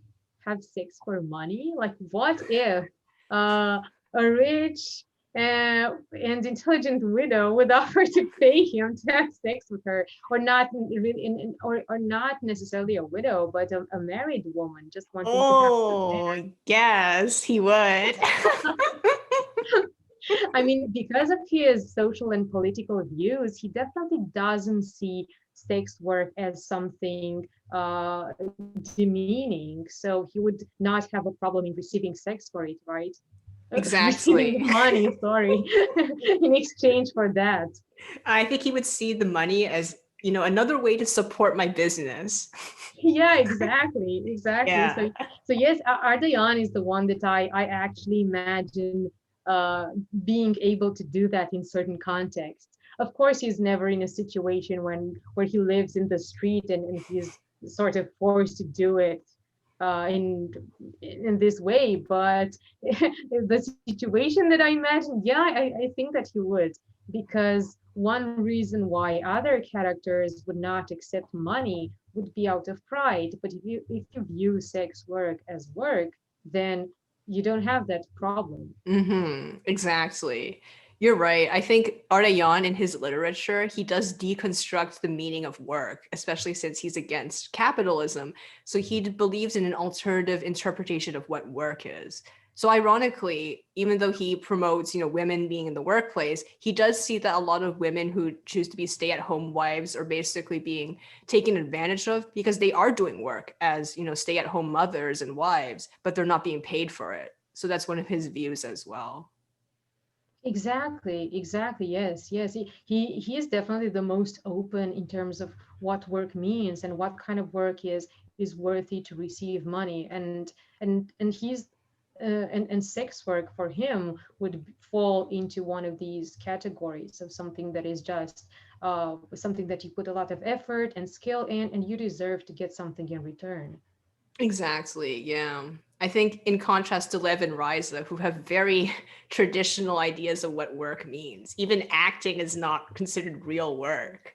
have sex for money? Like, what if uh, a rich and intelligent widow would offer to pay him to have sex with her, or not really, or not necessarily a widow, but a married woman just wanting to have an affair? Oh, yes, he would. I mean, because of his social and political views, he definitely doesn't see sex work as something demeaning. So he would not have a problem in receiving sex for it, right? Receiving Exactly. money, sorry, in exchange for that. I think he would see the money as, another way to support my business. Yeah, exactly, exactly. Yeah. So yes, Ardayan is the one that I actually imagine uh, being able to do that in certain contexts. Of course, he's never in a situation where he lives in the street and he's sort of forced to do it in this way. But the situation that I imagined, yeah, I think that he would, because one reason why other characters would not accept money would be out of pride. But if you view sex work as work, then you don't have that problem. Exactly. You're right. I think Ardalion in his literature, he does deconstruct the meaning of work, especially since he's against capitalism. So he believes in an alternative interpretation of what work is. So ironically, even though he promotes, women being in the workplace, he does see that a lot of women who choose to be stay-at-home wives are basically being taken advantage of because they are doing work as, stay-at-home mothers and wives, but they're not being paid for it. So that's one of his views as well. Exactly, exactly. Yes, yes. He is definitely the most open in terms of what work means and what kind of work is worthy to receive money. And he's and sex work for him would fall into one of these categories of something that is just something that you put a lot of effort and skill in, and you deserve to get something in return. Exactly. Yeah. I think in contrast to Lev and Riza, who have very traditional ideas of what work means, even acting is not considered real work.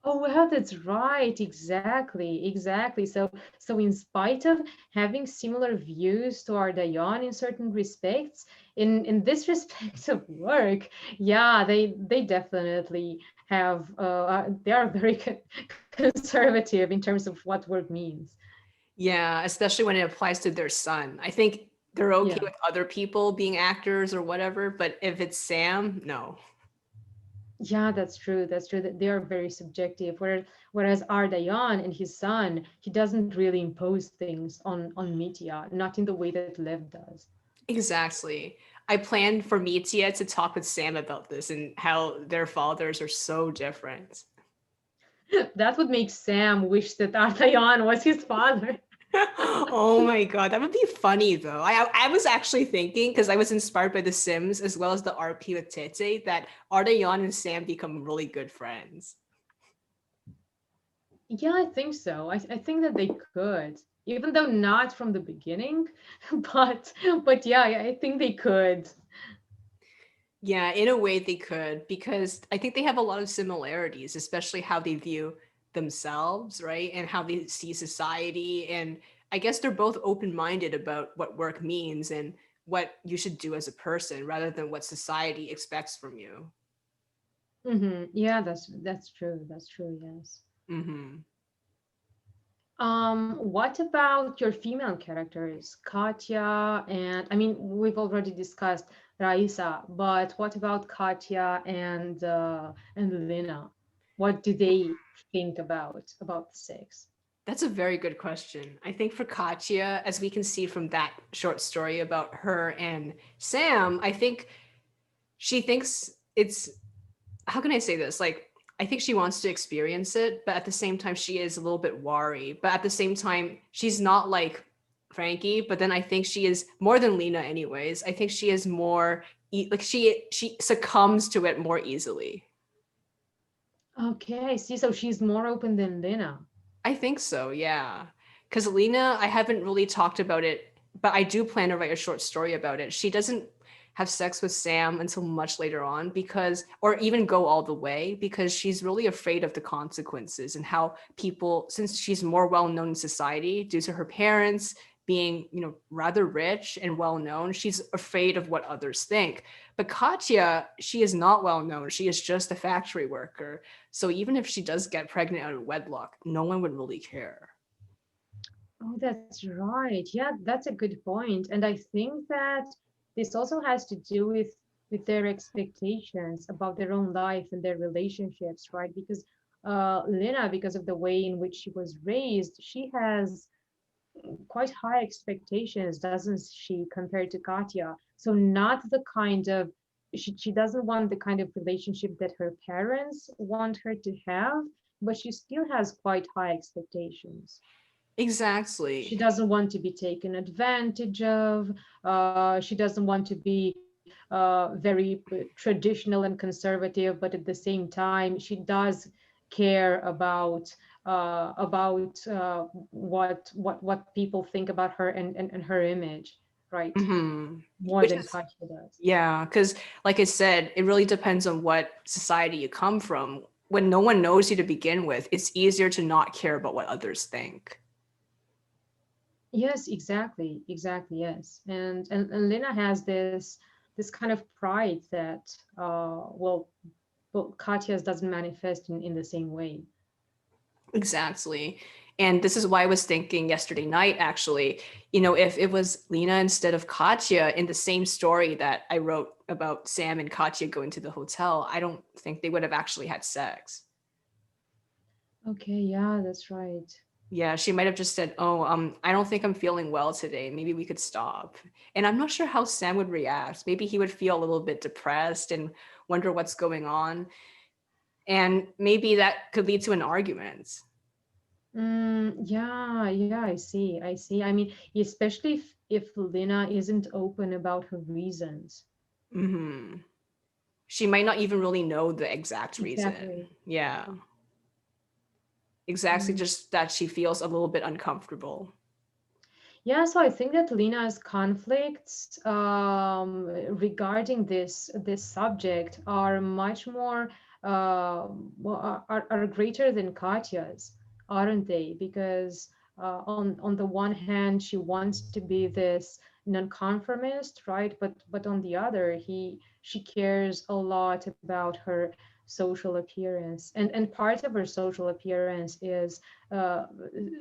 Oh well, that's right. Exactly, exactly. So in spite of having similar views to Ardayan in certain respects, in this respect of work, yeah, they definitely have they are very conservative in terms of what work means. Yeah, especially when it applies to their son. I think they're okay Yeah. with other people being actors or whatever, but if it's Sam, no. Yeah, that's true. That's true. That they are very subjective. Whereas Ardayan and his son, he doesn't really impose things on Mitya, not in the way that Lev does. Exactly. I planned for Mitya to talk with Sam about this and how their fathers are so different. That would make Sam wish that Ardayan was his father. Oh my god, that would be funny though. I was actually thinking because I was inspired by The Sims as well as the RP with Tete that Ardayan and Sam become really good friends. Yeah, I think so. I think that they could, even though not from the beginning, but but yeah, I think they could. Yeah, in a way they could because I think they have a lot of similarities, especially how they view themselves, right? And how they see society. And I guess they're both open-minded about what work means and what you should do as a person rather than what society expects from you. Yeah, that's true. That's true. Yes. Hmm. What about your female characters, Katya and I mean we've already discussed Raisa, but what about Katya and Lina? What do they think about sex? That's a very good question. I think for Katya, as we can see from that short story about her and Sam, I think she thinks it's, how can I say this? Like, I think she wants to experience it, but at the same time, she is a little bit wary. But at the same time, she's not like Frankie, but then I think she is more than Lena anyways. I think she is more like she succumbs to it more easily. Okay, see, so she's more open than Lena. I think so, yeah. Because Lena, I haven't really talked about it, but I do plan to write a short story about it. She doesn't have sex with Sam until much later on because, or even go all the way, because she's really afraid of the consequences and how people, since she's more well known in society due to her parents being, rather rich and well known, she's afraid of what others think. But Katya, she is not well known. She is just a factory worker. So even if she does get pregnant out of wedlock, no one would really care. Oh, that's right. Yeah, that's a good point. And I think that this also has to do with their expectations about their own life and their relationships, right? Because Lena, because of the way in which she was raised, she has quite high expectations, doesn't she, compared to Katya? So not the kind of she doesn't want the kind of relationship that her parents want her to have, but she still has quite high expectations. She Exactly. doesn't want to be taken advantage of. She doesn't want to be very traditional and conservative, but at the same time, she does care about what people think about her and her image, right? Hmm. More Which than is, Katya does. yeah, because like I said, it really depends on what society you come from. When no one knows you to begin with, it's easier to not care about what others think. Yes, exactly, exactly, yes. And Lena has this kind of pride that well, Katya's doesn't manifest in the same way. Exactly. And this is why I was thinking yesterday night, actually, if it was Lena instead of Katya in the same story that I wrote about Sam and Katya going to the hotel, I don't think they would have actually had sex. Okay, yeah, that's right. Yeah, she might have just said, "Oh, I don't think I'm feeling well today. Maybe we could stop." And I'm not sure how Sam would react. Maybe he would feel a little bit depressed and wonder what's going on. And maybe that could lead to an argument. Yeah, yeah, I see. I mean, especially if Lena isn't open about her reasons. Hmm. She might not even really know the exact reason. Exactly. Yeah, exactly. Mm. Just that she feels a little bit uncomfortable. Yeah, so I think that Lena's conflicts regarding this subject are much more are greater than Katya's, aren't they? Because on the one hand, she wants to be this nonconformist, right? But on the other, she cares a lot about her social appearance, and part of her social appearance is uh,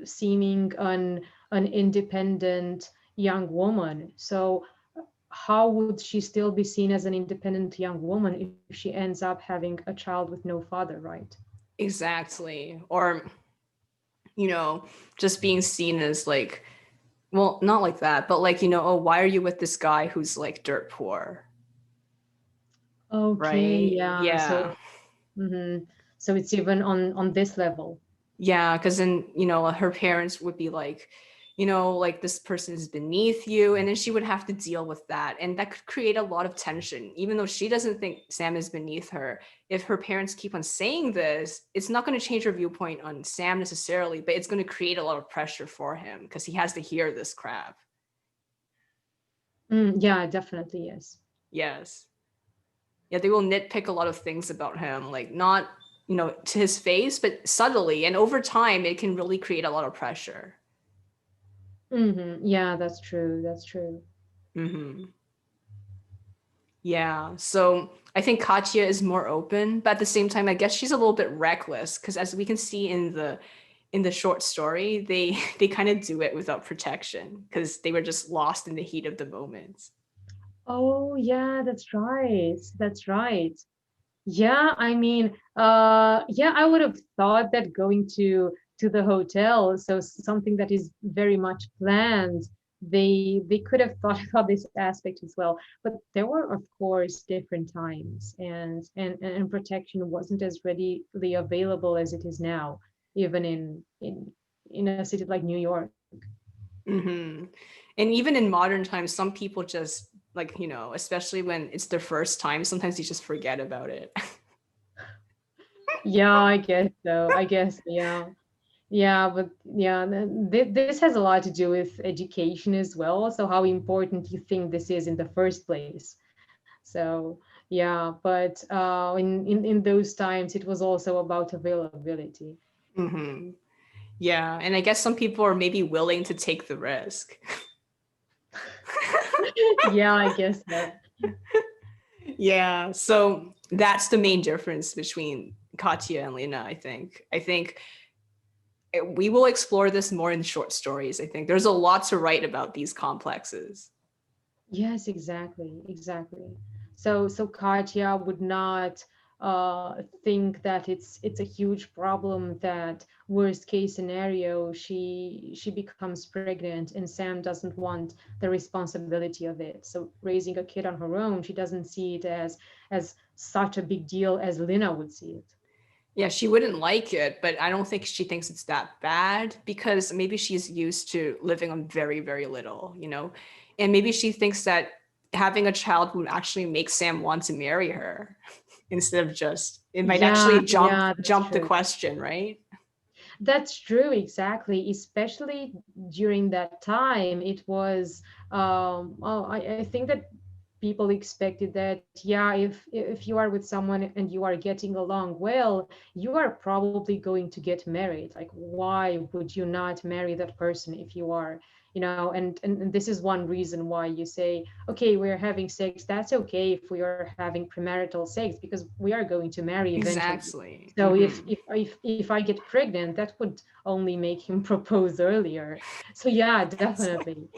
seeming an independent young woman. So how would she still be seen as an independent young woman if she ends up having a child with no father, right? Exactly. Or, you know, just being seen as like, well, not like that, but like, oh, why are you with this guy who's like dirt poor? Okay, Right? yeah. Yeah. Mhm. So it's even on this level. Yeah, because then, her parents would be like, like this person is beneath you. And then she would have to deal with that. And that could create a lot of tension, even though she doesn't think Sam is beneath her. If her parents keep on saying this, it's not going to change her viewpoint on Sam necessarily, but it's going to create a lot of pressure for him because he has to hear this crap. Yeah, definitely, yes. Yes. Yeah, they will nitpick a lot of things about him, like not, to his face, but subtly. And over time, it can really create a lot of pressure. Yeah, that's true. That's true. Hmm. Yeah. So I think Katya is more open, but at the same time, I guess she's a little bit reckless because as we can see in the short story, they they kind of do it without protection because they were just lost in the heat of the moment. Oh, yeah, that's right. That's right. Yeah, I mean, yeah, I would have thought that going to the hotel, so something that is very much planned, they could have thought about this aspect as well. But there were, of course, different times, and protection wasn't as readily available as it is now, even in a city like New York. Hmm. And even in modern times, some people just like, especially when it's their first time, sometimes you just forget about it. Yeah, I guess so. I guess, yeah. Yeah, but yeah, this has a lot to do with education as well. So how important you think this is in the first place. So yeah, but in those times, it was also about availability. Hmm. Yeah. And I guess some people are maybe willing to take the risk. Yeah, I guess so. Yeah. So that's the main difference between Katya and Lena, I think. I think we will explore this more in short stories. I think there's a lot to write about these complexes. Yes, exactly, exactly. So Katya would not think that it's a huge problem that worst case scenario she becomes pregnant and Sam doesn't want the responsibility of it. So raising a kid on her own, she doesn't see it as such a big deal as Lina would see it. Yeah, she wouldn't like it, but I don't think she thinks it's that bad because maybe she's used to living on very, very little. And maybe she thinks that having a child would actually make Sam want to marry her instead of just it might Yeah, actually jump yeah, that's jump the true. question, right? That's true, exactly. Especially during that time, it was. I think that people expected that, yeah, if you are with someone and you are getting along well, you are probably going to get married. Like, why would you not marry that person if you are, and this is one reason why you say, okay, we're having sex. That's okay if we are having premarital sex because we are going to marry eventually. Exactly. So if I get pregnant, that would only make him propose earlier. So yeah, That's definitely.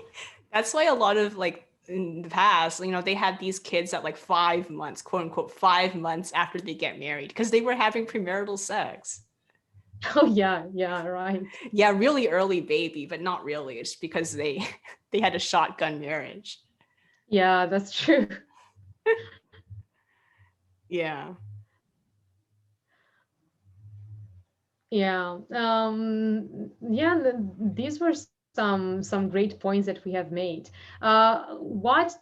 That's why a lot of like in the past, they had these kids at like 5 months, quote unquote, 5 months after they get married because they were having premarital sex. Oh yeah, yeah, right. Yeah, really early baby, but not really. It's because they they had a shotgun marriage. Yeah, that's true. Yeah. Yeah. Yeah, these were some great points that we have made. As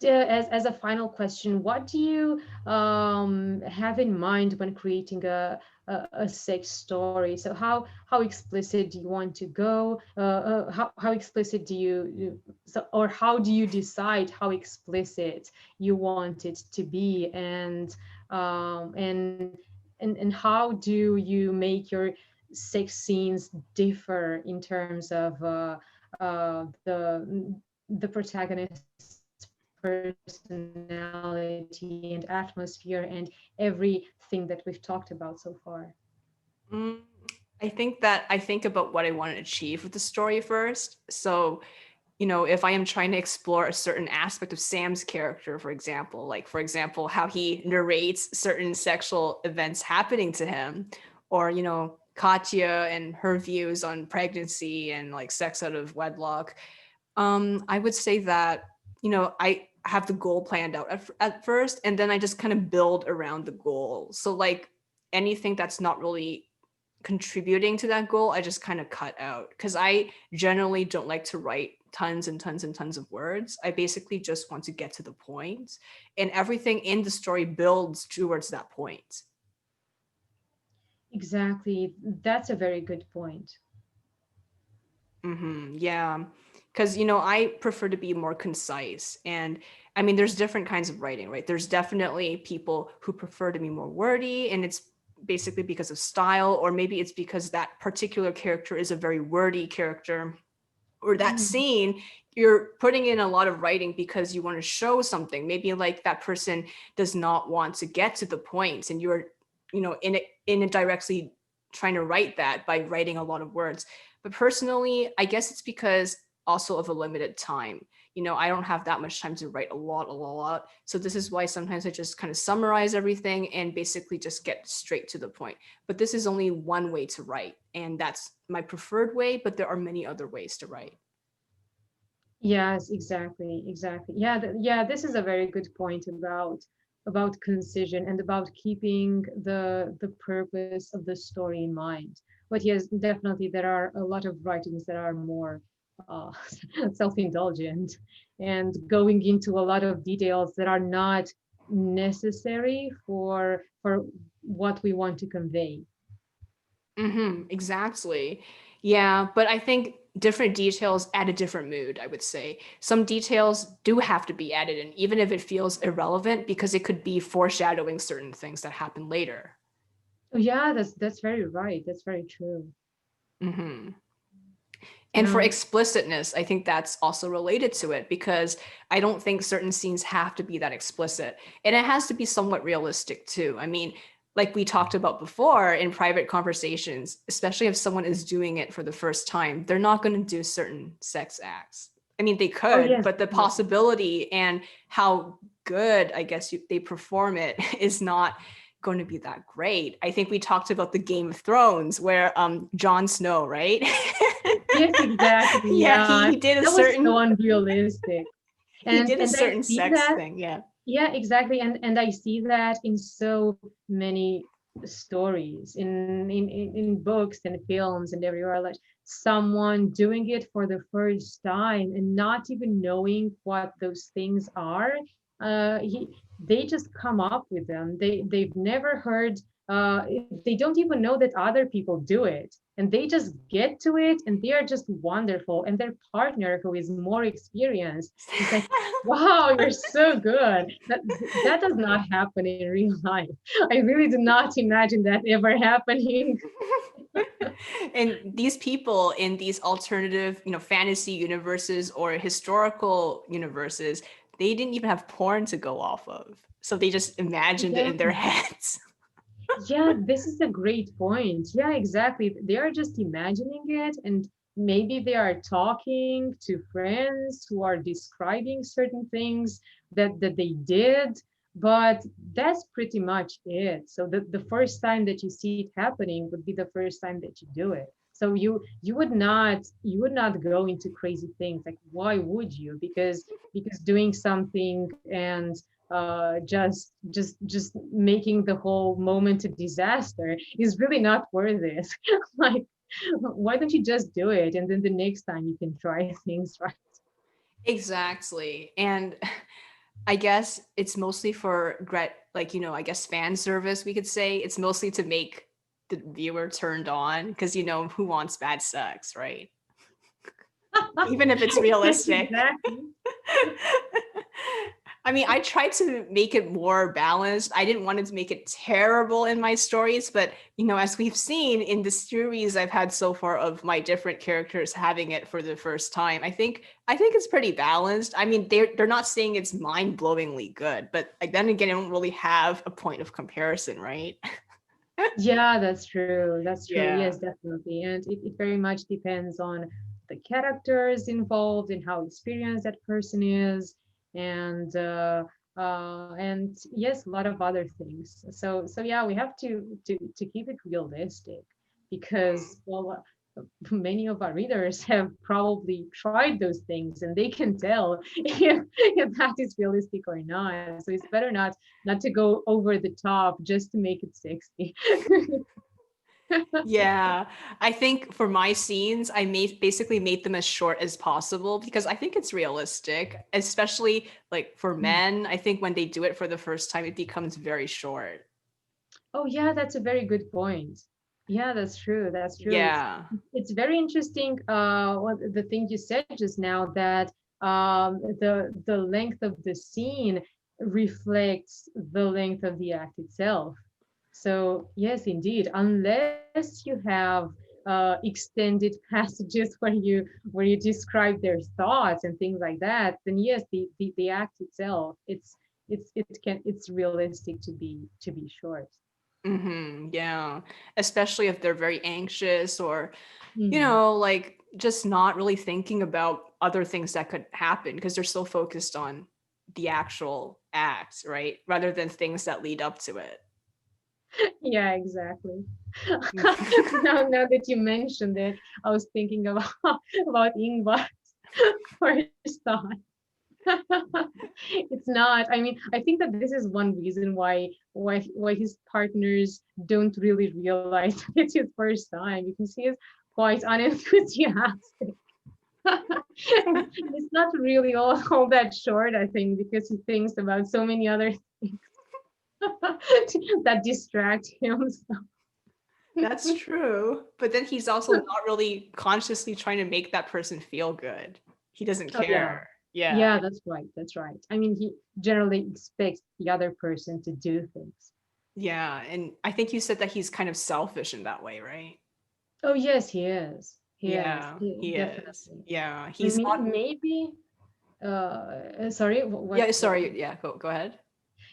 a final question, what do you have in mind when creating a sex story? So how explicit do you want to go? How explicit do or how do you decide how explicit you want it to be, um, and and how do you make your sex scenes differ in terms of the protagonist's personality and atmosphere and everything that we've talked about so far. Mm, I think that I think about what I want to achieve with the story first. So, if I am trying to explore a certain aspect of Sam's character, for example, like, for example, how he narrates certain sexual events happening to him, or, Katya and her views on pregnancy and like sex out of wedlock, I would say that, I have the goal planned out at first, and then I just kind of build around the goal. So, like, anything that's not really contributing to that goal, I just kind of cut out because I generally don't like to write tons and tons and tons of words. I basically just want to get to the point, and everything in the story builds towards that point. Exactly. That's a very good point. Yeah, because I prefer to be more concise, and I mean, there's different kinds of writing, right? There's definitely people who prefer to be more wordy, and it's basically because of style, or maybe it's because that particular character is a very wordy character, or that Mhm. scene you're putting in a lot of writing because you want to show something. Maybe like that person does not want to get to the point, and you're indirectly trying to write that by writing a lot of words. But personally, I guess it's because also of a limited time. I don't have that much time to write a lot. So this is why sometimes I just kind of summarize everything and basically just get straight to the point. But this is only one way to write, and that's my preferred way, but there are many other ways to write. Yes, exactly, exactly. Yeah, yeah, this is a very good point about concision and about keeping the purpose of the story in mind. But yes, definitely there are a lot of writings that are more uh, self-indulgent and going into a lot of details that are not necessary for what we want to convey. Exactly. Yeah, but I think different details add a different mood, I would say. Some details do have to be added in, even if it feels irrelevant, because it could be foreshadowing certain things that happen later. Oh, yeah, that's very right. That's very true. hmm And for Um, explicitness, I think that's also related to it because I don't think certain scenes have to be that explicit. And it has to be somewhat realistic too. I mean, like we talked about before in private conversations, especially if someone is doing it for the first time, they're not going to do certain sex acts. I mean, they oh could, yes, but the definitely. possibility and how good, I guess, they perform it is not going to be that great. I think we talked about the Game of Thrones where Jon Snow, right? Yes, exactly. Yeah, Yeah, he did a that was so certain unrealistic. he did a And I certain see sex that. thing. Yeah. Yeah, exactly. And I see that in so many stories, in books and films and everywhere, like someone doing it for the first time and not even knowing what those things are. They just come up with them. They've never heard. They don't even know that other people do it, and they just get to it, and they are just wonderful. And their partner, who is more experienced, is like, wow, you're so good. That does not happen in real life. I really do not imagine that ever happening. And these people in these alternative, fantasy universes or historical universes, they didn't even have porn to go off of. So they just imagined it in their Exactly. heads. Yeah, this is a great point. Yeah, exactly. They are just imagining it, and maybe they are talking to friends who are describing certain things that they did, but that's pretty much it. So the first time that you see it happening would be the first time that you do it. So you would not go into crazy things. Like, why would you? Because doing something and just making the whole moment a disaster is really not worth it. Like, why don't you just do it, and then the next time you can try things, right? Exactly. And I guess it's mostly for like, I guess fan service, we could say. It's mostly to make the viewer turned on because, who wants bad sex, right? Even if it's Yes, realistic. exactly. I mean, I tried to make it more balanced. I didn't want to make it terrible in my stories, but as we've seen in the series I've had so far of my different characters having it for the first time, I think it's pretty balanced. I mean, they're not saying it's mind-blowingly good, but like, then again, I don't really have a point of comparison, right? Yeah, that's true. That's true. Yeah. Yes, definitely. And it very much depends on the characters involved and how experienced that person is, and yes, a lot of other things. So yeah, we have to keep it realistic because, well, many of our readers have probably tried those things and they can tell if that is realistic or not. So it's better not to go over the top just to make it sexy. Yeah, I think for my scenes, I basically made them as short as possible because I think it's realistic, especially like for men. I think when they do it for the first time, it becomes very short. Oh yeah, that's a very good point. Yeah, that's true. That's true. Yeah. It's very interesting. What the thing you said just now, that the length of the scene reflects the length of the act itself. So yes, indeed, unless you have extended passages where you describe their thoughts and things like that, then yes, the act itself, it's realistic to be short. Yeah. Especially if they're very anxious or, Hmm. like just not really thinking about other things that could happen because they're so focused on the actual act, right? Rather than things that lead up to it. Yeah, exactly. Now that you mentioned it, I was thinking about about Ingvar's first thought. It's not. I mean, I think that this is one reason why his partners don't really realize it's his first time, because he is quite unenthusiastic. It's not really all that short, I think, because he thinks about so many other things that distract him. That's true. But then he's also not really consciously trying to make that person feel good. He doesn't Oh yeah. care. Yeah. Yeah, that's right. That's right. I mean, he generally expects the other person to do things. Yeah. And I think you said that he's kind of selfish in that way, right? Oh yes, he is. He is. Yeah, he is. Definitely. Yeah. He's not. Maybe. Sorry. Yeah, What? sorry. Yeah, go ahead.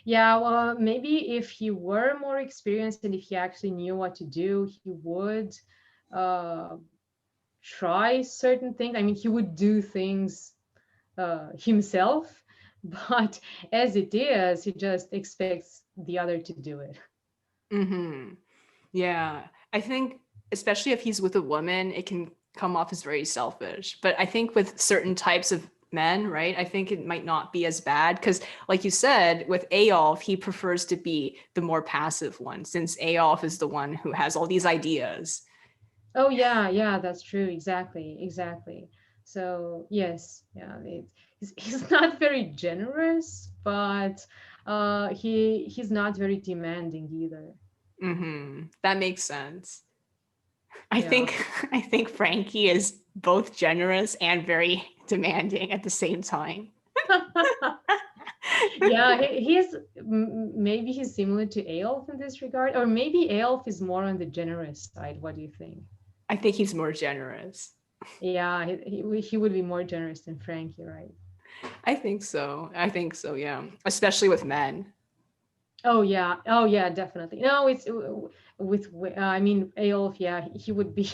Yeah. Well, maybe if he were more experienced and if he actually knew what to do, he would uh, try certain things. I mean, he would do things himself, but as it is, he just expects the other to do it. Mm-hmm. Yeah. I think, especially if he's with a woman, it can come off as very selfish. But I think with certain types of men, right, I think it might not be as bad because, like you said, with Eyolf, he prefers to be the more passive one since Eyolf is the one who has all these ideas. Oh yeah, yeah, that's true. Exactly, exactly. So yes, yeah, he's not very generous, but he's not very demanding either. Mm-hmm. That makes sense. I Yeah. think I think Frankie is both generous and very demanding at the same time. Yeah, maybe he's similar to Eyolf in this regard, or maybe Eyolf is more on the generous side. What do you think? I think he's more generous. Yeah, he would be more generous than Frankie, right? I think so. I think so, yeah. Especially with men. Oh yeah, definitely. No, it's I mean, Eyolf, yeah, he would be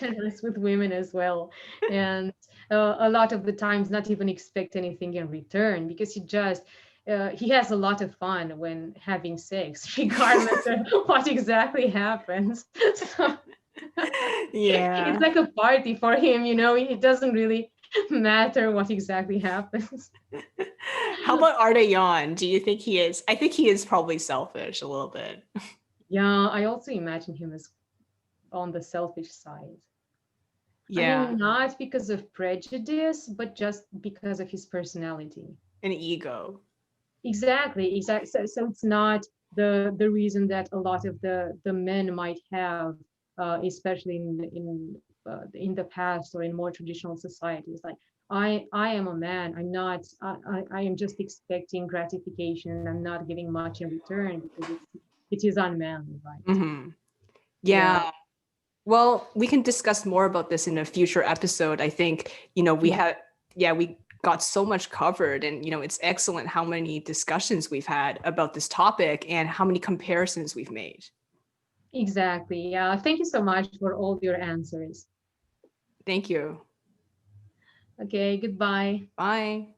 generous with women as well, and a lot of the times not even expect anything in return because he has a lot of fun when having sex, regardless of what exactly happens. So it's Yeah. like a party for him, you know. It doesn't really matter what exactly happens. How about Ardalion? Do you think he is? I think he is probably selfish a little bit. Yeah, I also imagine him as on the selfish side. I Yeah, mean, not because of prejudice, but just because of his personality. an ego. Exactly, exactly. So it's not the reason that a lot of the men might have, especially in the past or in more traditional societies. Like I am a man. I am just expecting gratification. I'm not giving much in return because it is unmanly, right? Hmm. Yeah. Yeah. Well, we can discuss more about this in a future episode. I think, we Yeah. had, yeah, we got so much covered, and, it's excellent how many discussions we've had about this topic and how many comparisons we've made. Exactly. Yeah. Thank you so much for all your answers. Thank you. Okay. Goodbye. Bye.